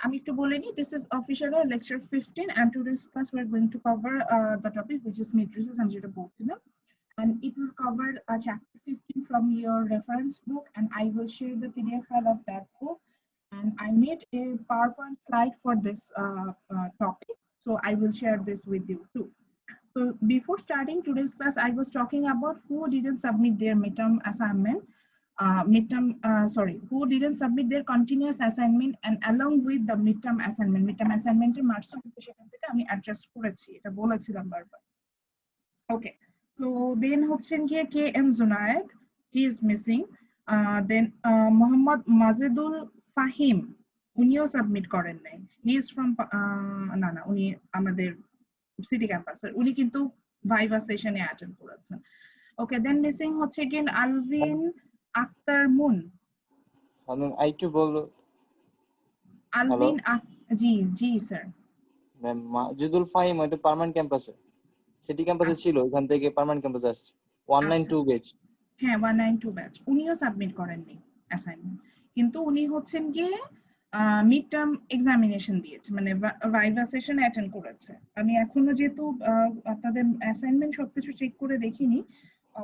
আমি একটু বলে নিই, this is officially lecture 15 and today's class we're going to cover the topic which is matrices আমি যেটা বলছিলাম, and it will cover chapter 15 from your reference book, and I will share the PDF file of that book, and I made a PowerPoint slide for this topic, so I will share this with you too. So before starting today's class, I was talking about who didn't submit their midterm assignment, who didn't submit their continuous assignment, and along with the midterm assignment এর marks কিন্তু সেখান থেকে আমি adjust করেছি, এটা বলেছিলাম বারবার। ওকে, so then হচ্ছেন গিয়ে K M Junayed, he is missing. Then Mohammad Majedul Fahim, উনিও সাবমিট করেন নাই, he is from না উনি আমাদের সিটি ক্যাম্পাসের, উনি কিন্তু ভাইভা সেশনে অ্যাটেন্ড করেছেন। ওকে, দেন মিসিং হচ্ছে গিয়ে আলভিন আক্তার মুন। আমি আইটু বলবো। আলভিন, জি জি স্যার। ম্যাম মাজেদুল ফাহিম হয়তো পার্মানেন্ট ক্যাম্পাসে, সিটি ক্যাম্পাসে ছিল, ওখান থেকে পার্মানেন্ট ক্যাম্পাসে আসছে 192 ব্যাচ। হ্যাঁ 192 ব্যাচ, উনিও সাবমিট করেননি অ্যাসাইনমেন্ট, কিন্তু উনি হচ্ছেন গিয়ে মিড টার্ম এক্সামিনেশন দিয়েছে, মানে ভাইভা সেশন অ্যাটেন্ড করেছে। আমি এখনো যেহেতু আপনাদের অ্যাসাইনমেন্ট সবকিছু চেক করে দেখিনি,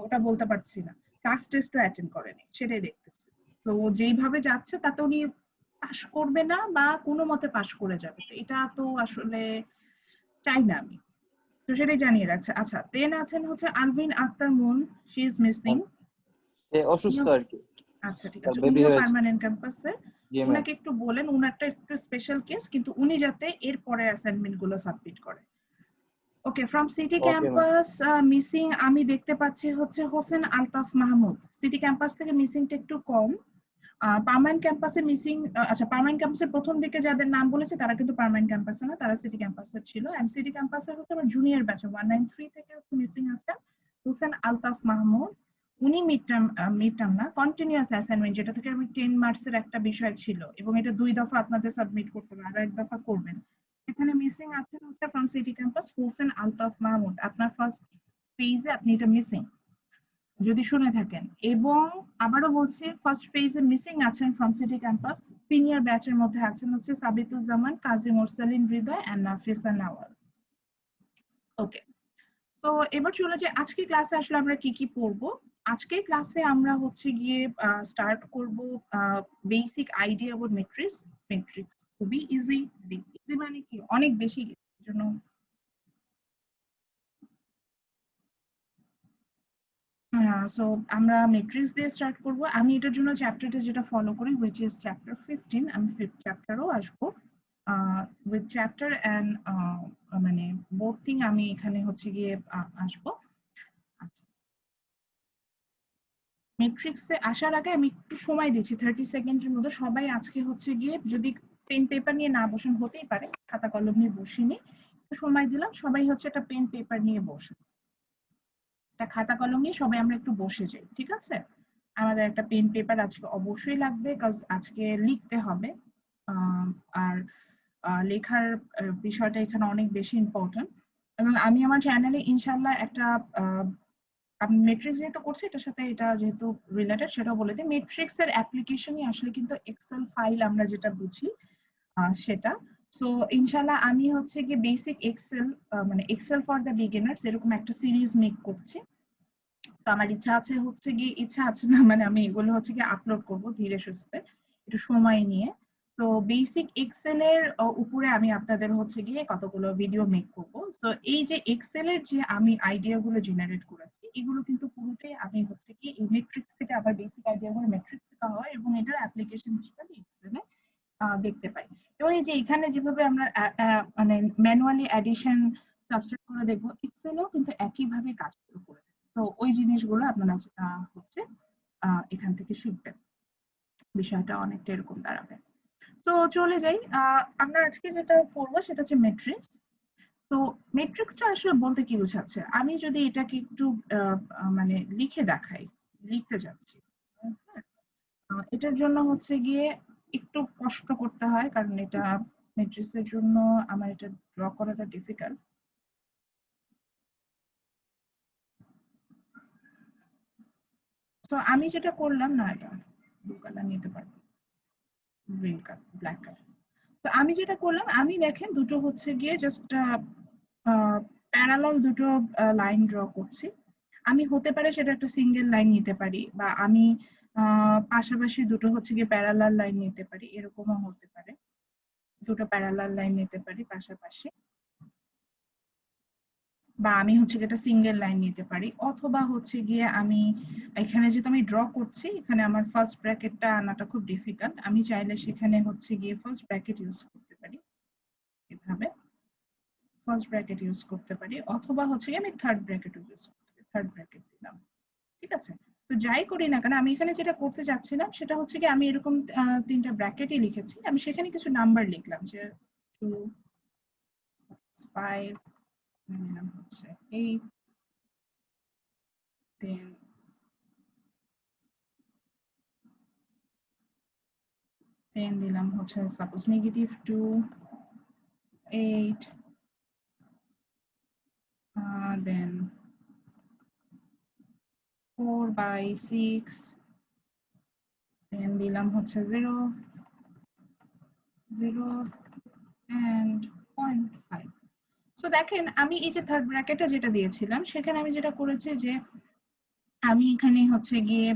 ওটা বলতে পারছি না। ক্লাস টেস্টও অ্যাটেন্ড করেনি, সেটাই দেখতেছি। তো যেইভাবে যাচ্ছে তাতে উনি পাস করবে না বা কোনো মতে পাস করে যাবে, তো এটা তো আসলে চাই না আমি, তো সেটাই জানিয়ে রাখছে। আচ্ছা, দেন আছেন হচ্ছে Alvin Akter Moon, she is missing. সে অসুস্থ আর কি। আচ্ছা ঠিক আছে, উনিও পার্মানেন্ট ক্যাম্পাসে। জি ম্যাম। উনাকে একটু বলেন, উনারটা একটু স্পেশাল কেস, কিন্তু উনি যাতে এর পরে অ্যাসাইনমেন্ট গুলো সাবমিট করে। ওকে, ফ্রম সিটি ক্যাম্পাস মিসিং আমি দেখতে পাচ্ছি হচ্ছে হোসেন আলতাফ মাহমুদ। সিটি ক্যাম্পাস থেকে মিসিংটা একটু কম। পার্মানেন্ট ক্যাম্পাসে মিসিং, আচ্ছা পার্মানেন্ট ক্যাম্পাসের প্রথম দিকে যাদের নাম বলেছে তারা কিন্তু পার্মানেন্ট ক্যাম্পাসে না, তারা সিটি ক্যাম্পাসে ছিল। এন্ড সিটি ক্যাম্পাসে হচ্ছে আমার জুনিয়র ব্যাচে 193 থেকে মিসিং আছে হোসেন আলতাফ মাহমুদ। উনি মিড টার্ম না, কন্টিনিউয়াস অ্যাসাইনমেন্ট, যেটা থেকে আমি 10 মার্কসের একটা বিষয় ছিল, এবং এটা 2 দফা আপনাদের সাবমিট করতে হবে, আর 1 দফা করবেন। এখানে মিসিং আছেন হচ্ছে from city campus Hossain Altaf Mahmud, আপনার ফার্স্ট পেজে আপনি এটা মিসিং যদি শুনে থাকেন। এবং আবারও বলছি, ফার্স্ট ফেজে মিসিং আছেন ফ্রম সিটি ক্যাম্পাস, সিনিয়র ব্যাচের মধ্যে আছেন হচ্ছে সাবিতুল জামান, কাজী মোরসালিন হৃদয় এন্ড নাফিসা নাওয়াল। ওকে, তো এবার চলে যাই আজকে ক্লাসে আসলে আমরা কি কি পড়বো। আজকের ক্লাসে আমরা হচ্ছে গিয়ে স্টার্ট করব basic idea about matrix. Matrix খুবই ইজি, ইজি মানে কি অনেক বেশি, জন্য সো আমরা ম্যাট্রিক্স দিয়ে স্টার্ট করব। আমি এটার জন্য চ্যাপ্টারটা যেটা ফলো করি which is চ্যাপ্টার 15, আমি 5th চ্যাপ্টারও আসবো with চ্যাপ্টার এন্ড মানে বোথ থিং আমি এখানে হচ্ছে গিয়ে আসবো। ম্যাট্রিক্সে আসার আগে আমি একটু সময় দিচ্ছি 30 সেকেন্ডের মধ্যে। সবাই আজকে হচ্ছে গিয়ে যদি পেন পেপার নিয়ে না বসেন, হতেই পারে খাতা কলম নিয়ে বসিনি, একটু সময় দিলাম, সবাই হচ্ছে একটা পেন পেপার নিয়ে বসে, একটা খাতা কলম নিয়ে সবাই আমরা একটু বসে যাই, ঠিক আছে? আমাদের একটা পেন পেপার আজকে অবশ্যই লাগবে, কারণ আজকে লিখতে হবে। আর লেখার বিষয়টা এখানে অনেক বেশি ইম্পর্টেন্ট। এবং আমি আমার চ্যানেলে ইনশাল্লাহ একটা আমি ম্যাট্রিক্স যেহেতু করছি, এটার সাথে এটা যেহেতু রিলেটেড সেটাও বলে দিই। ম্যাট্রিক্স এর অ্যাপ্লিকেশনই আসলে কিন্তু এক্সেল ফাইল আমরা যেটা বুঝি সেটা। সো ইনশাল্লাহ আমি হচ্ছে কি বেসিক এক্সেল, মানে এক্সেল ফর দ্য বিগিনার্স এরকম একটা সিরিজ মেক করছি। তো আমার ইচ্ছা আছে না, মানে আমি এগুলো হচ্ছে কি আপলোড করব ধীরে সুস্থে, একটু সময় নিয়ে। তো বেসিক এক্সেল এর উপরে আমি আপনাদের হচ্ছে গিয়ে কতগুলো ভিডিও মেক করব। তো এই যে এক্সেল এর যে আমি আইডিয়া গুলো জেনারেট করেছি, এগুলো কিন্তু পুরোটাই আমি হচ্ছে কি এই ম্যাট্রিক্স থেকে, আবার বেসিক আইডিয়া গুলো ম্যাট্রিক্স থেকে হয় এবং এটার অ্যাপ্লিকেশন হিসেবে এক্সেল এ দেখতে পাই। এবং এই যে এখানে যেভাবে আমরা মানে ম্যানুয়ালি অ্যাডিশন সাবস্ট্রাক্ট করে দেখবো, এক্সেলেও কিন্তু একইভাবে কাজগুলো করে। তো ওই জিনিসগুলো আপনারা হচ্ছে এখান থেকে শিখবেন, বিষয়টা অনেকটা এরকম দাঁড়াবে। তো চলে যাই, আমরা আজকে যেটা পড়বো সেটা হচ্ছে ম্যাট্রিক্স। তো ম্যাট্রিক্সটা আসলে বলতে কি বোঝাচ্ছে, আমি যদি এটাকে একটু মানে লিখে দেখাই, লিখতে যাচ্ছি, এটার জন্য হচ্ছে গিয়ে একটু কষ্ট করতে হয়, কারণ এটা ম্যাট্রিক্সের জন্য আমার এটা ড্র করাটা ডিফিকাল্ট। তো আমি যেটা করলাম, না এটা ব্লু কালার নিতে পারবো, গ্রিন কালার, ব্ল্যাক কালার। তো যেটা করলাম, আমি দেখেন দুটো হচ্ছে গিয়ে জাস্ট প্যারালাল দুটো লাইন ড্র করছি। আমি হতে পারে সেটা একটা সিঙ্গেল লাইন নিতে পারি, বা আমি পাশাপাশি দুটো হচ্ছে গিয়ে প্যারালাল লাইন নিতে পারি, এরকমও হতে পারে। দুটো প্যারালাল লাইন নিতে পারি পাশাপাশি, বা আমি হচ্ছে গিয়ে একটা সিঙ্গেল লাইন নিতে পারি, অথবা হচ্ছে গিয়ে আমি এখানে যেহেতু আমি ড্র করছি, এখানে আমার ফার্স্ট ব্র্যাকেটটা আনাটা খুব ডিফিকাল্ট, আমি চাইলে সেখানে হচ্ছে গিয়ে ফার্স্ট ব্র্যাকেট ইউজ করতে পারি, এভাবে ফার্স্ট ব্র্যাকেট ইউজ করতে পারি, অথবা হচ্ছে গিয়ে আমি থার্ড ব্র্যাকেট ইউজ করতে পারি, থার্ড ব্র্যাকেট দিলাম। ঠিক আছে, তো যাই করি না কেন, আমি এখানে যেটা করতে চাচ্ছিলাম সেটা হচ্ছে কি, আমি এরকম তিনটা ব্র্যাকেটই লিখেছি, আমি সেখানে কিছু নাম্বার লিখলাম, যে 2 5 দিলাম হচ্ছে 8 10 10 দিলাম হচ্ছে সাপোজ -2 8 then 4/6 then দিলাম হচ্ছে 0 0 and 0.5। সো দেখেন আমি এই যে থার্ড ব্র্যাকেটে যেটা দিয়েছিলাম, সেখানে আমি যেটা করেছি যে আমি এখানে হচ্ছে গিয়ে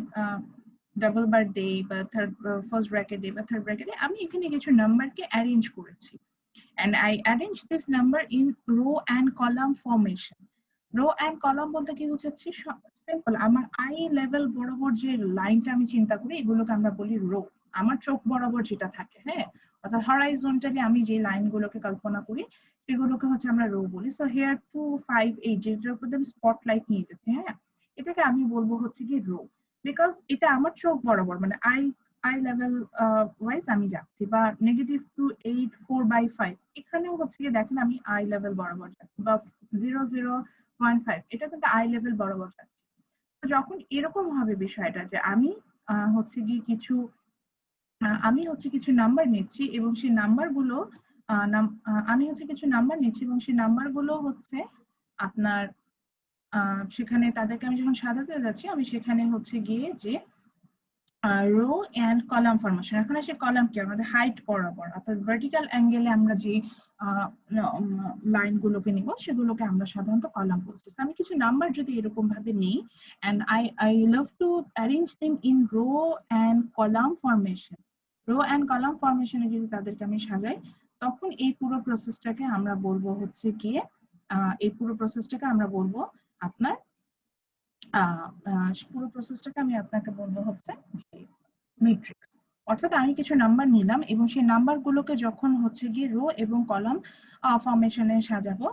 ডাবল বার দেই বা থার্ড ফার্স্ট ব্র্যাকেট দেই বা থার্ড ব্র্যাকেটে আমি এখানে কিছু নাম্বারকে অ্যারেঞ্জ করেছি, and I arrange this number in row and column formation. Row and column বলতে কি বোঝাচ্ছি, সিম্পল, আমার আই লেভেল বরাবর যে লাইনটা আমি চিন্তা করি এগুলোকে আমরা বলি রো। আমার চোখ বরাবর যেটা থাকে, হ্যাঁ, অর্থাৎ হরাইজন্টালি আমি যে লাইনগুলোকে কল্পনা করি সেগুলোকে হচ্ছে আমরা রো বলি। সো হেয়ার 2 5 8 যেটার উপর আমি স্পটলাইট নিয়ে যেতে, হ্যাঁ, এটাকে আমি বলবো হচ্ছে কি রো, বিকজ এটা আমার চোখ বরাবর, মানে আই লেভেল ওয়াইজ আমি যাচ্ছি, বা -2 8 4/5 এখানেও হচ্ছে কি দেখেন আমি আই লেভেল বরাবর যাচ্ছি, বা 0 0 1.5 এটা কিন্তু আই লেভেল বরাবর যাচ্ছে। তো যখন এরকম হবে বিষয়টা যে আমি হচ্ছে গিয়ে কিছু আমি হচ্ছে কিছু নাম্বার নিচ্ছি এবং সেই নাম্বারগুলো আমি হচ্ছে কিছু নাম্বার নিচ্ছি এবং সেই নাম্বারগুলো হচ্ছে আপনার সেখানে তাদেরকে আমি যখন সাজাতে যাচ্ছি, আমি সেখানে হচ্ছে গিয়ে যে রো এন্ড কলাম ফরমেশন, এখন আসে কলাম কি আমাদের হাইট বরাবর, অর্থাৎ ভার্টিক্যাল অ্যাঙ্গেলে আমরা যে লাইনগুলোকে নিব সেগুলোকে আমরা সাধারণত কলাম বলছি। আমি কিছু নাম্বার যদি এরকম ভাবে নিই, and I love to arrange them in row and column formation, row and column ফরমেশনে যদি তাদেরকে আমি সাজাই, তখন এই পুরো প্রসেসটাকে আমরা বলবো হচ্ছে গিয়ে এই পুরো প্রসেসটাকে আমরা বলবো আপনার পুরো প্রসেসটাকে আমি আপনাকে বলবো হচ্ছে ম্যাট্রিক্স। অর্থাৎ আমি কিছু নাম্বার নিলাম এবং সেই নাম্বারগুলোকে যখন হচ্ছে গিয়ে রো এবং কলাম ফরমেশনে সাজাবো,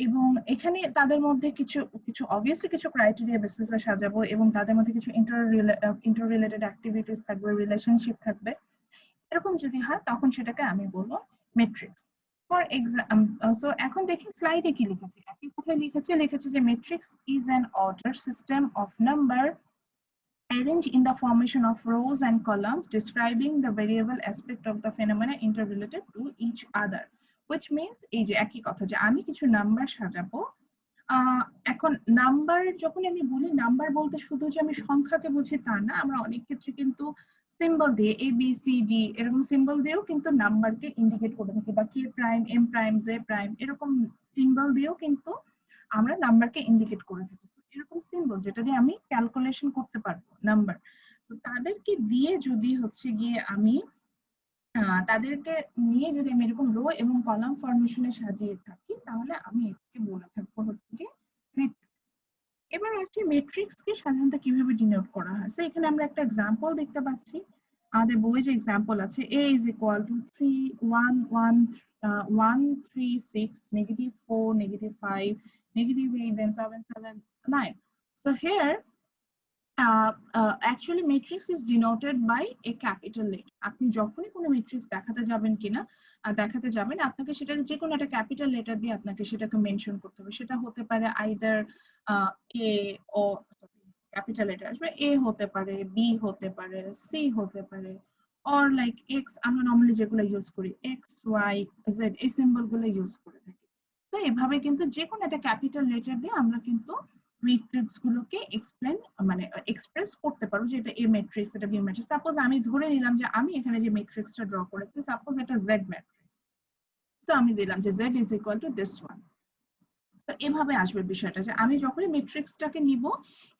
এবং এখানে তাদের মধ্যে কিছু কিছু অবভিয়াসলি কিছু ক্রাইটেরিয়া বেসিসে সাজাবো, এবং তাদের মধ্যে কিছু ইন্টার রিলেটেড অ্যাক্টিভিটিস থাকবে, রিলেশনশিপ থাকবে, এরকম যদি হয় তখন সেটাকে আমি বলবো ম্যাট্রিক্স। ফর এক্সাম্পল, সো এখন দেখি স্লাইডে কি লিখেছি, একই কথায় লিখেছে যে matrix is an order system of number arranged in the formation of rows and columns describing the variable aspect of the phenomena interrelated to each other, which means এই যে একই কথা যে আমি কিছু নাম্বার সাজাবো। এখন নাম্বার যখন আমি বলি, নাম্বার বলতে শুধু যে আমি সংখ্যাকে বুঝি তা না, আমরা অনেক ক্ষেত্রে কিন্তু সিম্বল দিয়ে এ বি সি ডি এরকম সিম্বল দিয়েও কিন্তু নাম্বারকে ইন্ডিকেট করে থাকি, বা K prime M prime J prime এরকম সিম্বল দিয়েও কিন্তু আমরা নাম্বারকে ইন্ডিকেট করে থাকি। এরকম সিম্বল যেটা দিয়ে আমি ক্যালকুলেশন করতে পারবো নাম্বার, তো তাদেরকে দিয়ে যদি হচ্ছে গিয়ে আমি তাদেরকে নিয়ে যদি আমি এরকম রো এবং কলাম ফরমেশনে সাজিয়ে থাকি, তাহলে আমি এটাকে বলে থাকবো হচ্ছে গিয়ে ম্যাট্রিক্স। এবার আসছি ম্যাট্রিক্স কে সাধারণত কিভাবে ডিনোট করা হয়। সো এখানে আমরা একটা एग्जांपल দেখতে পাচ্ছি, আমাদের বইয়ে যে एग्जांपल আছে a is equal to 3 1 1 1 3 6 -4 -5 -8 then 7 7 9। So here actually matrix is denoted by a capital letter। আপনি যখনই কোনো ম্যাট্রিক্স দেখাতে যাবেন আপনাকে সেটা যে কোনো একটা ক্যাপিটাল লেটার দিয়ে আপনাকে সেটাকে মেনশন করতে হবে। সেটা হতে পারে আইদার এ ও ক্যাপিটাল লেটার আসবে, এ হতে পারে, বি হতে পারে, সি হতে পারে, অর লাইক এক্স, আমরা নর্মালি যেগুলো ইউজ করি এক্স ওয়াই জেড এই সিম্বল গুলো ইউজ করে থাকি। তো এভাবে কিন্তু যে কোনো একটা ক্যাপিটাল লেটার দিয়ে আমরা কিন্তু ম্যাট্রিক্স গুলোকে এক্সপ্রেস করতে পারো, যে এটা এ ম্যাট্রিক্স, এটা বি ম্যাট্রিক্স। সাপোজ আমি ধরে নিলাম যে আমি এখানে যে ম্যাট্রিক্সটা ড্র করেছি, সাপোজ এটা জেড ম্যাট্রিক্স, সো আমি দিলাম যে z is equal to this one। তো এভাবে আসবে বিষয়টা যে আমি যখনই ম্যাট্রিক্সটাকে নিব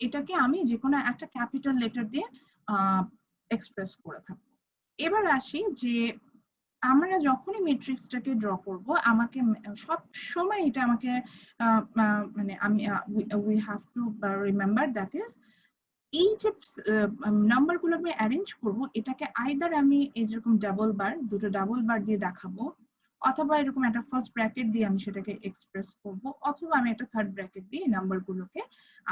এটাকে আমি যে কোনো একটা ক্যাপিটাল লেটার দিয়ে এক্সপ্রেস করে থাকবো। এবার আসি যে আমরা যখনই ম্যাট্রিক্সটাকে ড্র করব আমাকে সব সময় এটা আমাকে মানে আমি we have to remember that is এই যে নাম্বার গুলো আমি অ্যারেঞ্জ করব এটাকে আইদার আমি এরকম ডাবল বার দুটো ডাবল বার দিয়ে দেখাবো, অথবা এরকম একটা ফার্স্ট ব্র্যাকেট দিয়ে আমি সেটাকে এক্সপ্রেস করব, অথবা আমি একটা থার্ড ব্র্যাকেট দিয়ে নাম্বার গুলোকে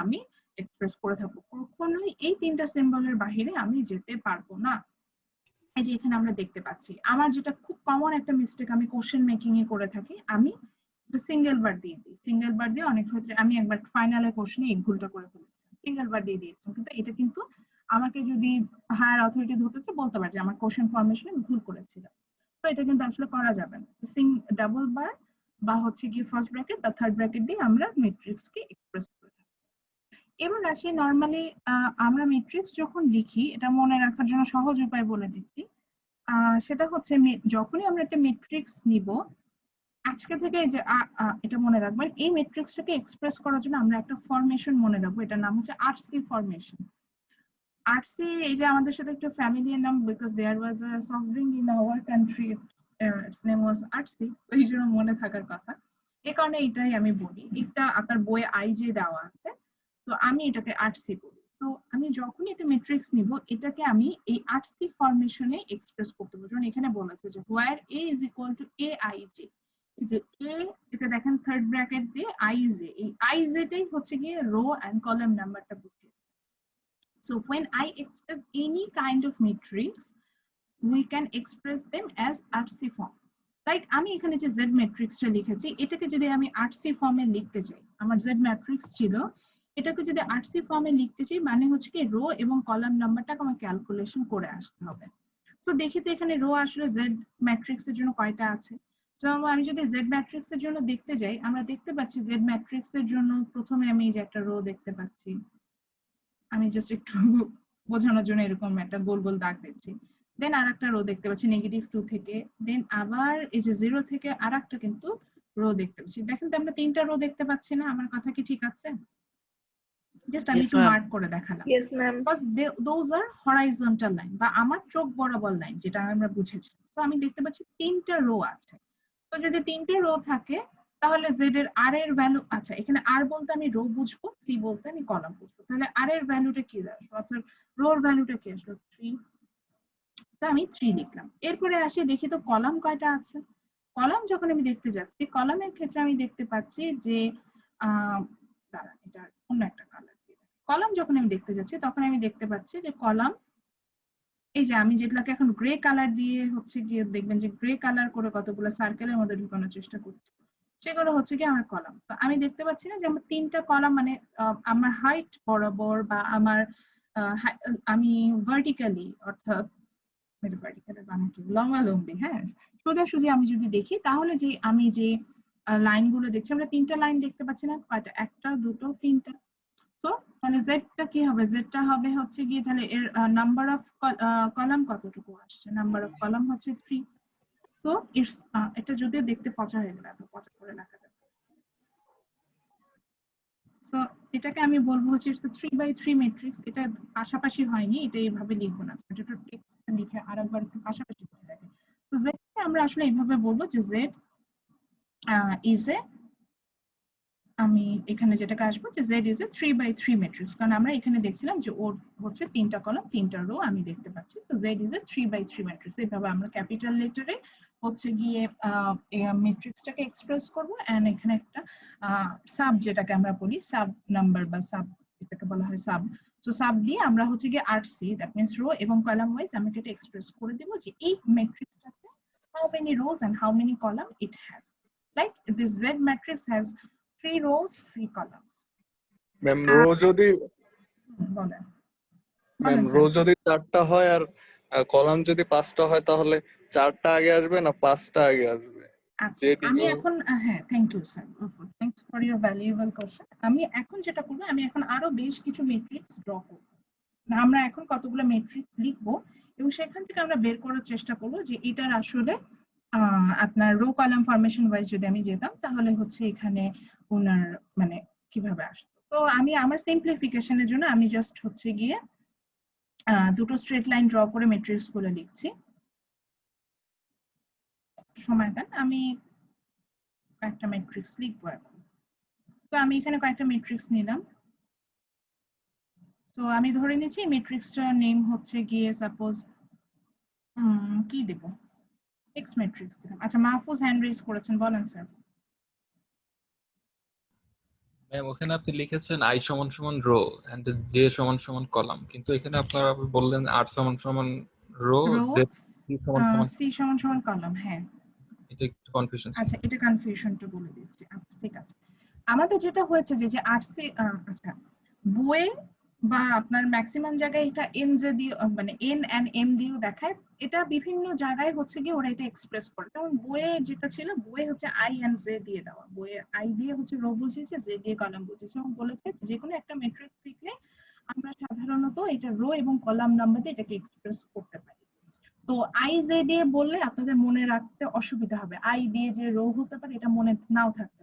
আমি এক্সপ্রেস করে থাকবো। কখনোই এই তিনটা সিম্বলের বাইরে আমি যেতে পারবো না। এই যে এখানে আমরা দেখতে পাচ্ছি আমার যেটা খুব কমন একটা মিস্টেক আমি কোশ্চেন মেকিং এ করে থাকি, আমি সিঙ্গেল বার দিয়ে দিই। সিঙ্গেল বার দিয়ে অনেক ক্ষেত্রে আমি একবার ফাইনালে কোশ্চেনে এই ভুলটা করে ফেলেছি, সিঙ্গেল বার দিয়ে দিয়েছি। কিন্তু এটা কিন্তু আমাকে যদি হায়ার অথরিটি ধরতে বলতে পারে যে আমার কোশ্চেন ফরমেশনে ভুল করেছিল, তো এটা কিন্তু আসলে করা যাবে না। ডাবল বার বা হচ্ছে কি ফার্স্ট ব্র্যাকেট বা থার্ড ব্র্যাকেট দিয়ে আমরা ম্যাট্রিক্স কে এক্সপ্রেস করে থাকি। এবার আসি নরমালি আমরা ম্যাট্রিক্স যখন লিখি এটা মনে রাখার জন্য সহজ উপায় বলে দিচ্ছি। সেটা হচ্ছে যখনই আমরা একটা ম্যাট্রিক্স নিব আজকে থেকে যে এটা মনে রাখবেন এই ম্যাট্রিক্সটাকে এক্সপ্রেস করার জন্য আমরা একটা ফরমেশন মনে রাখবো, এটার নাম হচ্ছে আরসি ফরমেশন। আরসি এই যে আমাদের সাথে একটা ফ্যামিলিয়ার নাম, because there was a soft drink in our country, its name was RC, এই জন্য মনে থাকার কথা। এই কারণে এটাই আমি বলি, এটা আপনার বইয়ে আইজে দেওয়া আছে, তো আমি এটাকে আরসি বলি। তো আমি যখনই একটা ম্যাট্রিক্স নিব এটাকে আমি এই আরসি ফরমেশনে এক্সপ্রেস করতে পারবো। যেমন এখানে বলেছে যে হোয়ার a is equal to aij, যে a এটা দেখেন থার্ড ব্র্যাকেট দিয়ে ij, এই ij টাই হচ্ছে গিয়ে রো এন্ড কলাম নাম্বারটা বুঝিয়ে। So when I express any kind of matrix, we can express them as RC form. Like আমি এখানে যে z ম্যাট্রিক্সটা লিখেছি এটাকে যদি আমি RC ফর্মে লিখতে চাই, আমার z ম্যাট্রিক্স ছিল, এটাকে যদি RC ফর্মে লিখতে চাই মানে হচ্ছে কি রো এবং কলাম নাম্বারটাকে আমার ক্যালকুলেশন করে আসতে হবে। সো দেখি তো এখানে রো আসলে z ম্যাট্রিক্সের জন্য কয়টা আছে। তো আমি যদি z ম্যাট্রিক্সের জন্য দেখতে যাই আমরা দেখতে পাচ্ছি z ম্যাট্রিক্সের জন্য প্রথমে আমি এই যে একটা রো দেখতে পাচ্ছি, আমি জাস্ট একটু বোঝানোর জন্য এরকম একটা গোল গোল দাগ দিচ্ছি। দেন আরেকটা রো দেখতে পাচ্ছি -2 থেকে, দেন আবার এই যে 0 থেকে আরেকটা কিন্তু রো দেখতে পাচ্ছি। দেখেন তো আমরা তিনটা রো দেখতে পাচ্ছি না, আমার কথা কি ঠিক আছে? জাস্ট আমি Yes, একটু ma'am. মার্ক করে দেখালাম। Yes, ma'am. Because those are horizontal line বা আমার চোখ বরাবর লাইন, যেটা আমরা বুঝেছি। তো আমি দেখতে পাচ্ছি তিনটা রো আছে। তো যদি তিনটে রো থাকে তাহলে জেড এর আর এর ভ্যালু, আচ্ছা এখানে আর বলতে আমি রো বুঝবো, সি বলতে আমি কলাম বুঝবো, তাহলে আর এর ভ্যালুটা কি আসলো অর্থাৎ রোর ভ্যালুটা কি আসলো 3, তো আমি 3 লিখলাম। এরপরে আসি দেখি তো কলাম কয়টা আছে। কলাম যখন আমি দেখতে যাচ্ছি কলামের ক্ষেত্রে আমি দেখতে পাচ্ছি যে দাঁড়ান এটা অন্য একটা কালার দিয়ে, কলাম যখন আমি দেখতে যাচ্ছি তখন আমি দেখতে পাচ্ছি যে কলাম এই যে আমি যেগুলোকে এখন গ্রে কালার দিয়ে হচ্ছে গিয়ে দেখবেন যে গ্রে কালার করে কতগুলো সার্কেলের মধ্যে ঢুকানোর চেষ্টা করছি, সেগুলো হচ্ছে কি আমার কলাম। তো আমি দেখতে পাচ্ছি না যে আমার তিনটা কলাম মানে আমার হাইট বরাবর বা আমার আমি ভার্টিক্যালি অর্থাৎ ভার্টিক্যালি মানে কি লম্বালম্বি, হ্যাঁ সোজাসুজি আমি যদি দেখি তাহলে যে আমি যে লাইনগুলো দেখছি আমরা তিনটা লাইন দেখতে পাচ্ছি না, কয়টা, একটা দুটো তিনটা। সো তাহলে জেডটা কি হবে, জেডটা হবে হচ্ছে গিয়ে তাহলে এর নাম্বার অফ কলাম কতটুকু আসছে, নাম্বার অফ কলাম হচ্ছে 3। সো ইটস এটা যদি দেখতে পচা হয়ে গেল এত পচা করে লেখা যাবে। সো এটাকে আমি বলবো হচ্ছে ইটস 3/3 ম্যাট্রিক্স। এটা পাশাপাশি হয়নি, এটা এইভাবে লিখবো না, এটা টেক্সট লিখে আরেকবার একটু পাশাপাশি করে দেখে। তো জেডকে আমরা আসলে এইভাবে বলবো যে জেড ইজ এ, আমি এখানে যেটাকে আসবো যে z is a 3/3 ম্যাট্রিক্স, কারণ আমরা এখানে দেখছিলাম যে ওর হচ্ছে তিনটা কলাম তিনটা রো আমি দেখতে পাচ্ছি। So z is a 3/3 matrix. এইভাবে আমরা ক্যাপিটাল লেটারে হচ্ছে গিয়ে ম্যাট্রিক্সটাকে এক্সপ্রেস করব। এন্ড এখানে একটা সাব যেটাকে আমরা বলি সাব নাম্বার বা সাব, এটাকে বলা হয় সাব। তো সাব দিয়ে আমরা হচ্ছে গিয়ে আরসি দ্যাট মিন্স রো এবং কলাম ওয়াইজ আমি এটা এক্সপ্রেস করে দেব যে এই ম্যাট্রিক্সটাতে how many rows and how many column it has. Like this Z matrix has 3 rows 3 columns. Ma'am rho যদি বলেন ম্যাম বলেন রো স্যার। যদি 4টা হয় আর কলাম যদি 5টা হয় তাহলে 4টা আগে আসবে না 5টা আগে আসবে? আচ্ছা আমি এখন হ্যাঁ thank you sir, thanks for your valuable question. আমি এখন যেটা করব আমি এখন আরো বেশ কিছু ম্যাট্রিক্স ড্র করব, আমরা এখন কতগুলো ম্যাট্রিক্স লিখব এবং সেখান থেকে আমরা বের করার চেষ্টা করব যে এটার আসলে আপনার রো কলাম ফরমেশন ওয়াইজ যদি আমি যেতাম তাহলে হচ্ছে এখানে ওনার মানে কিভাবে আসতো। তো আমি আমার সিম্পলিফিকেশনের জন্য আমি জাস্ট হচ্ছে গিয়ে দুটো স্ট্রেট লাইন ড্র করে ম্যাট্রিক্স গুলো লিখছি। সময় দেন, আমি কয়েকটা ম্যাট্রিক্স লিখবো এখন। তো আমি এখানে কয়েকটা ম্যাট্রিক্স নিলাম। তো আমি ধরে নিচ্ছি ম্যাট্রিক্সটার নেম হচ্ছে গিয়ে সাপোজ কি দেব, এক্স ম্যাট্রিক্স দিলাম। আচ্ছা, মাহফুজ হ্যান্ড রেজ করেছেন, বলেন স্যার। ম্যাম ওখানে আপনি লিখেছেন আই সমান সমান রো এন্ড জে সমান সমান কলাম, কিন্তু এখানে আপনারা বললেন আর সমান সমান রো, রো, জে সমান সমান, সি সমান সমান কলাম। হ্যাঁ, এটা একটু কনফিউশন ছিল। আচ্ছা এটা কনফিউশনটা বলে দিচ্ছি। আচ্ছা ঠিক আছে, আমাদের যেটা হয়েছে যে আরসি, আচ্ছা বইয়ে বা আপনার ম্যাক্সিমাম জায়গায় এটা এন জে দিয়ে মানে এন এন্ড এম দিয়েও দেখায়। এটা বিভিন্ন জায়গায় হচ্ছে গিয়ে ওরা এটা এক্সপ্রেস করে। যেমন বইয়ে যেটা ছিল, বইয়ে হচ্ছে আই এন্ড জে দিয়ে দেওয়া, বইয়ে আই দিয়ে হচ্ছে রো বুঝিয়েছে, জে দিয়ে কলাম বুঝিয়েছে, এবং বলেছে যে কোনো একটা ম্যাট্রিক্স লিখলে আমরা সাধারণত এটা রো এবং কলাম নাম্বার দিয়ে এটাকে এক্সপ্রেস করতে পারি। তো আই জে দিয়ে বললে আপনাদের মনে রাখতে অসুবিধা হবে, আই দিয়ে যে রো হতে পারে এটা মনে নাও থাকতে পারে।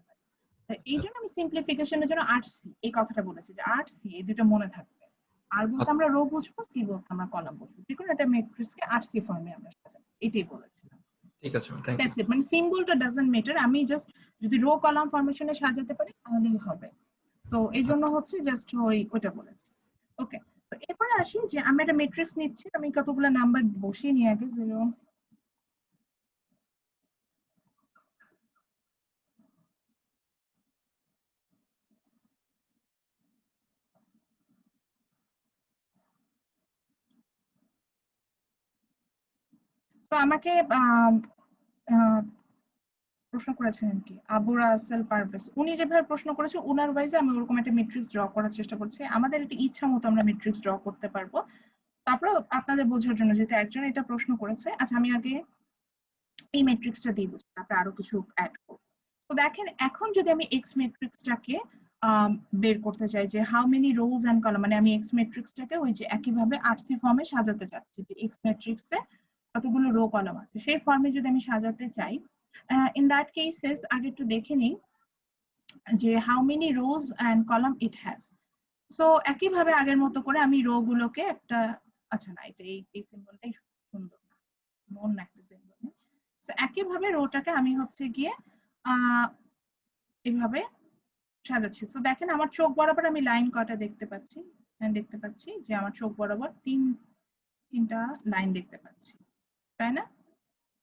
এই জন্য আমি সিম্পলিফিকেশনের জন্য আরসি এই কথাটা বলেছি, যে আরসি এই দুটো মনে থাকবে। আর বলতে আমরা রো বুঝবো, সি বলতে আমরা কলাম বুঝবো, যে কোনো একটা ম্যাট্রিক্সকে আরসি ফর্মে আমরা সাজাবো, এটাই বলেছিলাম। ঠিক আছে ma'am, thank you. That's it, মানে সিম্বলটা ডাজন্ট ম্যাটার, আমি জাস্ট যদি রো কলাম ফরমেশনে সাজাতে পারি তাহলেই হবে। তো এই জন্য হচ্ছে জাস্ট ওইটা বলেছি। ওকে, তো এরপরে আসি যে আমি একটা ম্যাট্রিক্স নিচ্ছি, আমি কতগুলো নাম্বার বসিয়ে নিয়ে আগে 0। তো আমাকে প্রশ্ন করেছেন কি আবু রাসেল পারভেজ, উনি যেভাবে প্রশ্ন করেছে উনার ওয়াইজে আমি ওরকম একটা ম্যাট্রিক্স ড্র করার চেষ্টা করছি। আমাদের এটা ইচ্ছা মতো আমরা ম্যাট্রিক্স ড্র করতে পারবো। তারপর আপনাদের বোঝার জন্য, যেহেতু একজন এটা প্রশ্ন করেছে, আচ্ছা আমি আগে এই ম্যাট্রিক্সটা দিয়ে বুঝি, তারপরে আরো কিছু অ্যাড করব। তো দেখেন, এখন যদি আমি এক্স ম্যাট্রিক্সটাকে বের করতে চাই যে how many rows and column, মানে আমি এক্স ম্যাট্রিক্সটাকে ওই যে একইভাবে আরসি ফর্মে সাজাতে চাচ্ছি, যে এক্স ম্যাট্রিক্সে কতগুলো রো কলাম আছে সেই ফর্মে যদি আমি সাজাতে চাই, ইন দ্যাট কেসেস আগে একটু দেখে নিই যে how many rows and column it has. So একইভাবে আগের মতো করে আমি রো গুলোকে একটা, আচ্ছা না এটা এই সিম্বলটাই সুন্দর না, মন না একটা সিম্বল। সো একইভাবে রোটাকে আমি হচ্ছে গিয়ে এভাবে সাজাচ্ছি। তো দেখেন আমার চোখ বরাবর আমি লাইন কয়টা দেখতে পাচ্ছি, দেখতে পাচ্ছি যে আমার চোখ বরাবর তিনটা লাইন দেখতে পাচ্ছি, তাই না?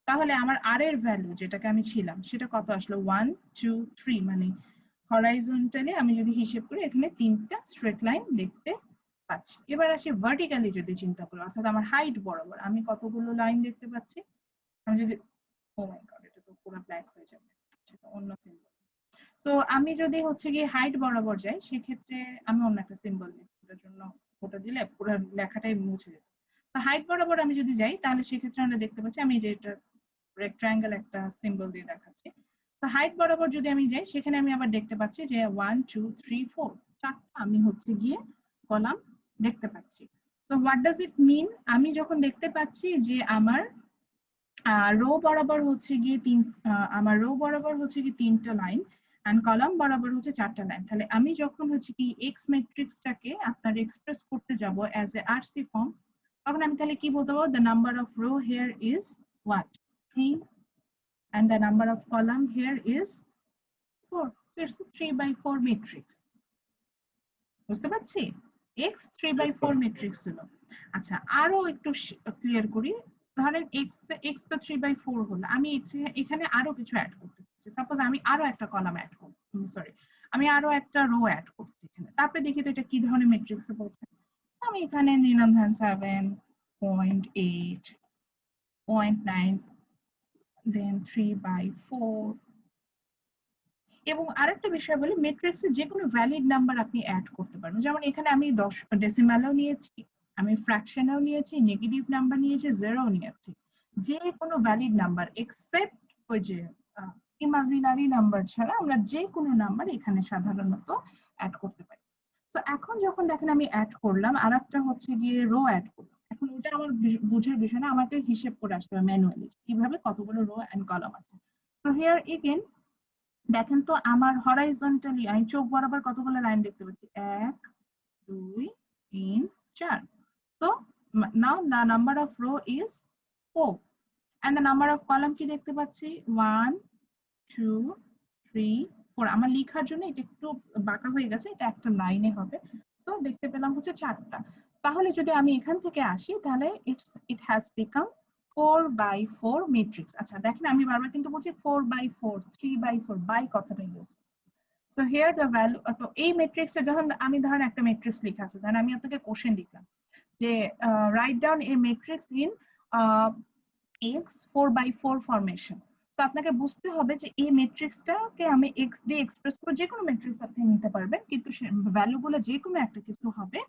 তাহলে আমার আর এর ভ্যালু যেটাকে আমি ছিলাম সেটা কত আসলো, 1 2 3, মানে হরাইজন্টালি আমি যদি হিসেব করি এখানে 3টা স্ট্রেট লাইন দেখতে পাচ্ছি। এবার আসি ভার্টিক্যালি যদি চিন্তা করি, অর্থাৎ আমার হাইট বরাবর আমি কতগুলো লাইন দেখতে পাচ্ছি। আমি যদি, ও মাই গড এটা তো পুরো ব্ল্যাক হয়ে যাবে, সেটা অন্য সিম্বল। তো আমি যদি হচ্ছে গিয়ে হাইট বরাবর যাই সেক্ষেত্রে আমি অন্য একটা সিম্বল দিই, ওটার জন্য ওটা দিলে পুরো লেখাটাই মুছে যেত। তো হাইট বরাবর আমি যদি যাই তাহলে সেক্ষেত্রে আমরা দেখতে পাচ্ছি, আমি যে এটা রেক্ট্যাঙ্গেল একটা সিম্বল দিয়ে দেখাচ্ছি। তো হাইট বরাবর যদি আমি যাই সেখানে আমি আবার দেখতে পাচ্ছি যে 1 2 3 4 চারটা আমি হচ্ছে গিয়ে কলাম দেখতে পাচ্ছি। তো হোয়াট ডাজ ইট মিন, আমি যখন দেখতে পাচ্ছি যে আমার রো বরাবর হচ্ছে গিয়ে আমার রো বরাবর হচ্ছে কি 3টা লাইন এন্ড কলাম বরাবর হচ্ছে 4টা লাইন, তাহলে আমি যখন হচ্ছে কি এক্স ম্যাট্রিক্সটাকে আপনার এক্সপ্রেস করতে যাব অ্যাজ এ আরসি ফর্ম, তখন আমি তাহলে কি বলতে পারবো, the number of rho here is what 3 and the number of column here is 4, so it's a 3/4 matrix। বুঝতে পারছি, x 3/4 matrix হলো। আচ্ছা আরো একটু ক্লিয়ার করি, ধরেন x তো 3/4 হলো, আমি এখানে আরো কিছু অ্যাড করতে চাচ্ছি। সাপোজ আমি আরো একটা কলাম অ্যাড করব, সরি আমি আরো একটা রো অ্যাড করছি এখানে, তারপরে দেখি তো এটা কি ধরনের ম্যাট্রিক্সে পড়ছে। আমি এখানে নিলাম 7.8 0.9 দেন 3/4। এবং আরেকটা বিষয় বলি, ম্যাট্রিক্সে যে কোনো ভ্যালিড নাম্বার আপনি অ্যাড করতে পারবেন, যেমন এখানে আমি ডেসিমালও নিয়েছি, আমি ফ্র্যাকশনও নিয়েছি, নেগেটিভ নাম্বার নিয়েছি, জিরো নিয়েছি, যে কোনো ভ্যালিড নাম্বার এক্সেপ্ট ওই যে ইমাজিনারি নাম্বার ছাড়া আমরা যে কোনো নাম্বার এখানে সাধারণত অ্যাড করতে পারি। তো এখন যখন দেখেন আমি অ্যাড করলাম আর একটা হচ্ছে গিয়ে রো অ্যাড করলাম, এখন ওটা আমার বোঝার বিষয় না, আমাকে হিসেব করে আসতে হবে ম্যানুয়ালি কিভাবে কতগুলো রো এন্ড কলাম আছে। সো হিয়ার এগেন দেখেন তো আমার হরাইজন্টালি আমি চোখ বরাবর কতগুলো লাইন দেখতে পাচ্ছি, 1 2 3 4। So now the number of row is 4 and the number of column কি দেখতে পাচ্ছি 1 2 3 4। আমার লেখার জন্য এটা একটু বাঁকা হয়ে গেছে, এটা একটা লাইনে হবে। সো দেখতে পেলাম হচ্ছে 4টা। তাহলে যদি আমি এখান থেকে আসি তাহলে it has become 4/4 matrix। আচ্ছা দেখেন আমি বারবার কিন্তু বলছি 4/4 3/4 বাই কথাটা use. So here the value তো এই ম্যাট্রিক্সে যখন আমি ধরেন একটা ম্যাট্রিক্স লেখা আছে, ধরেন আমি আপনাকে কোশ্চেন লিখলাম যে write down a matrix in x 4/4 formation। তো আপনাকে বুঝতে হবে যে এই ম্যাট্রিক্সটাকে আমি x দিয়ে এক্সপ্রেস করে যে কোনো ম্যাট্রিক্স আপনি নিতে পারবেন, কিন্তু ভ্যালুগুলো যে কোনো একটা কিছু হবে,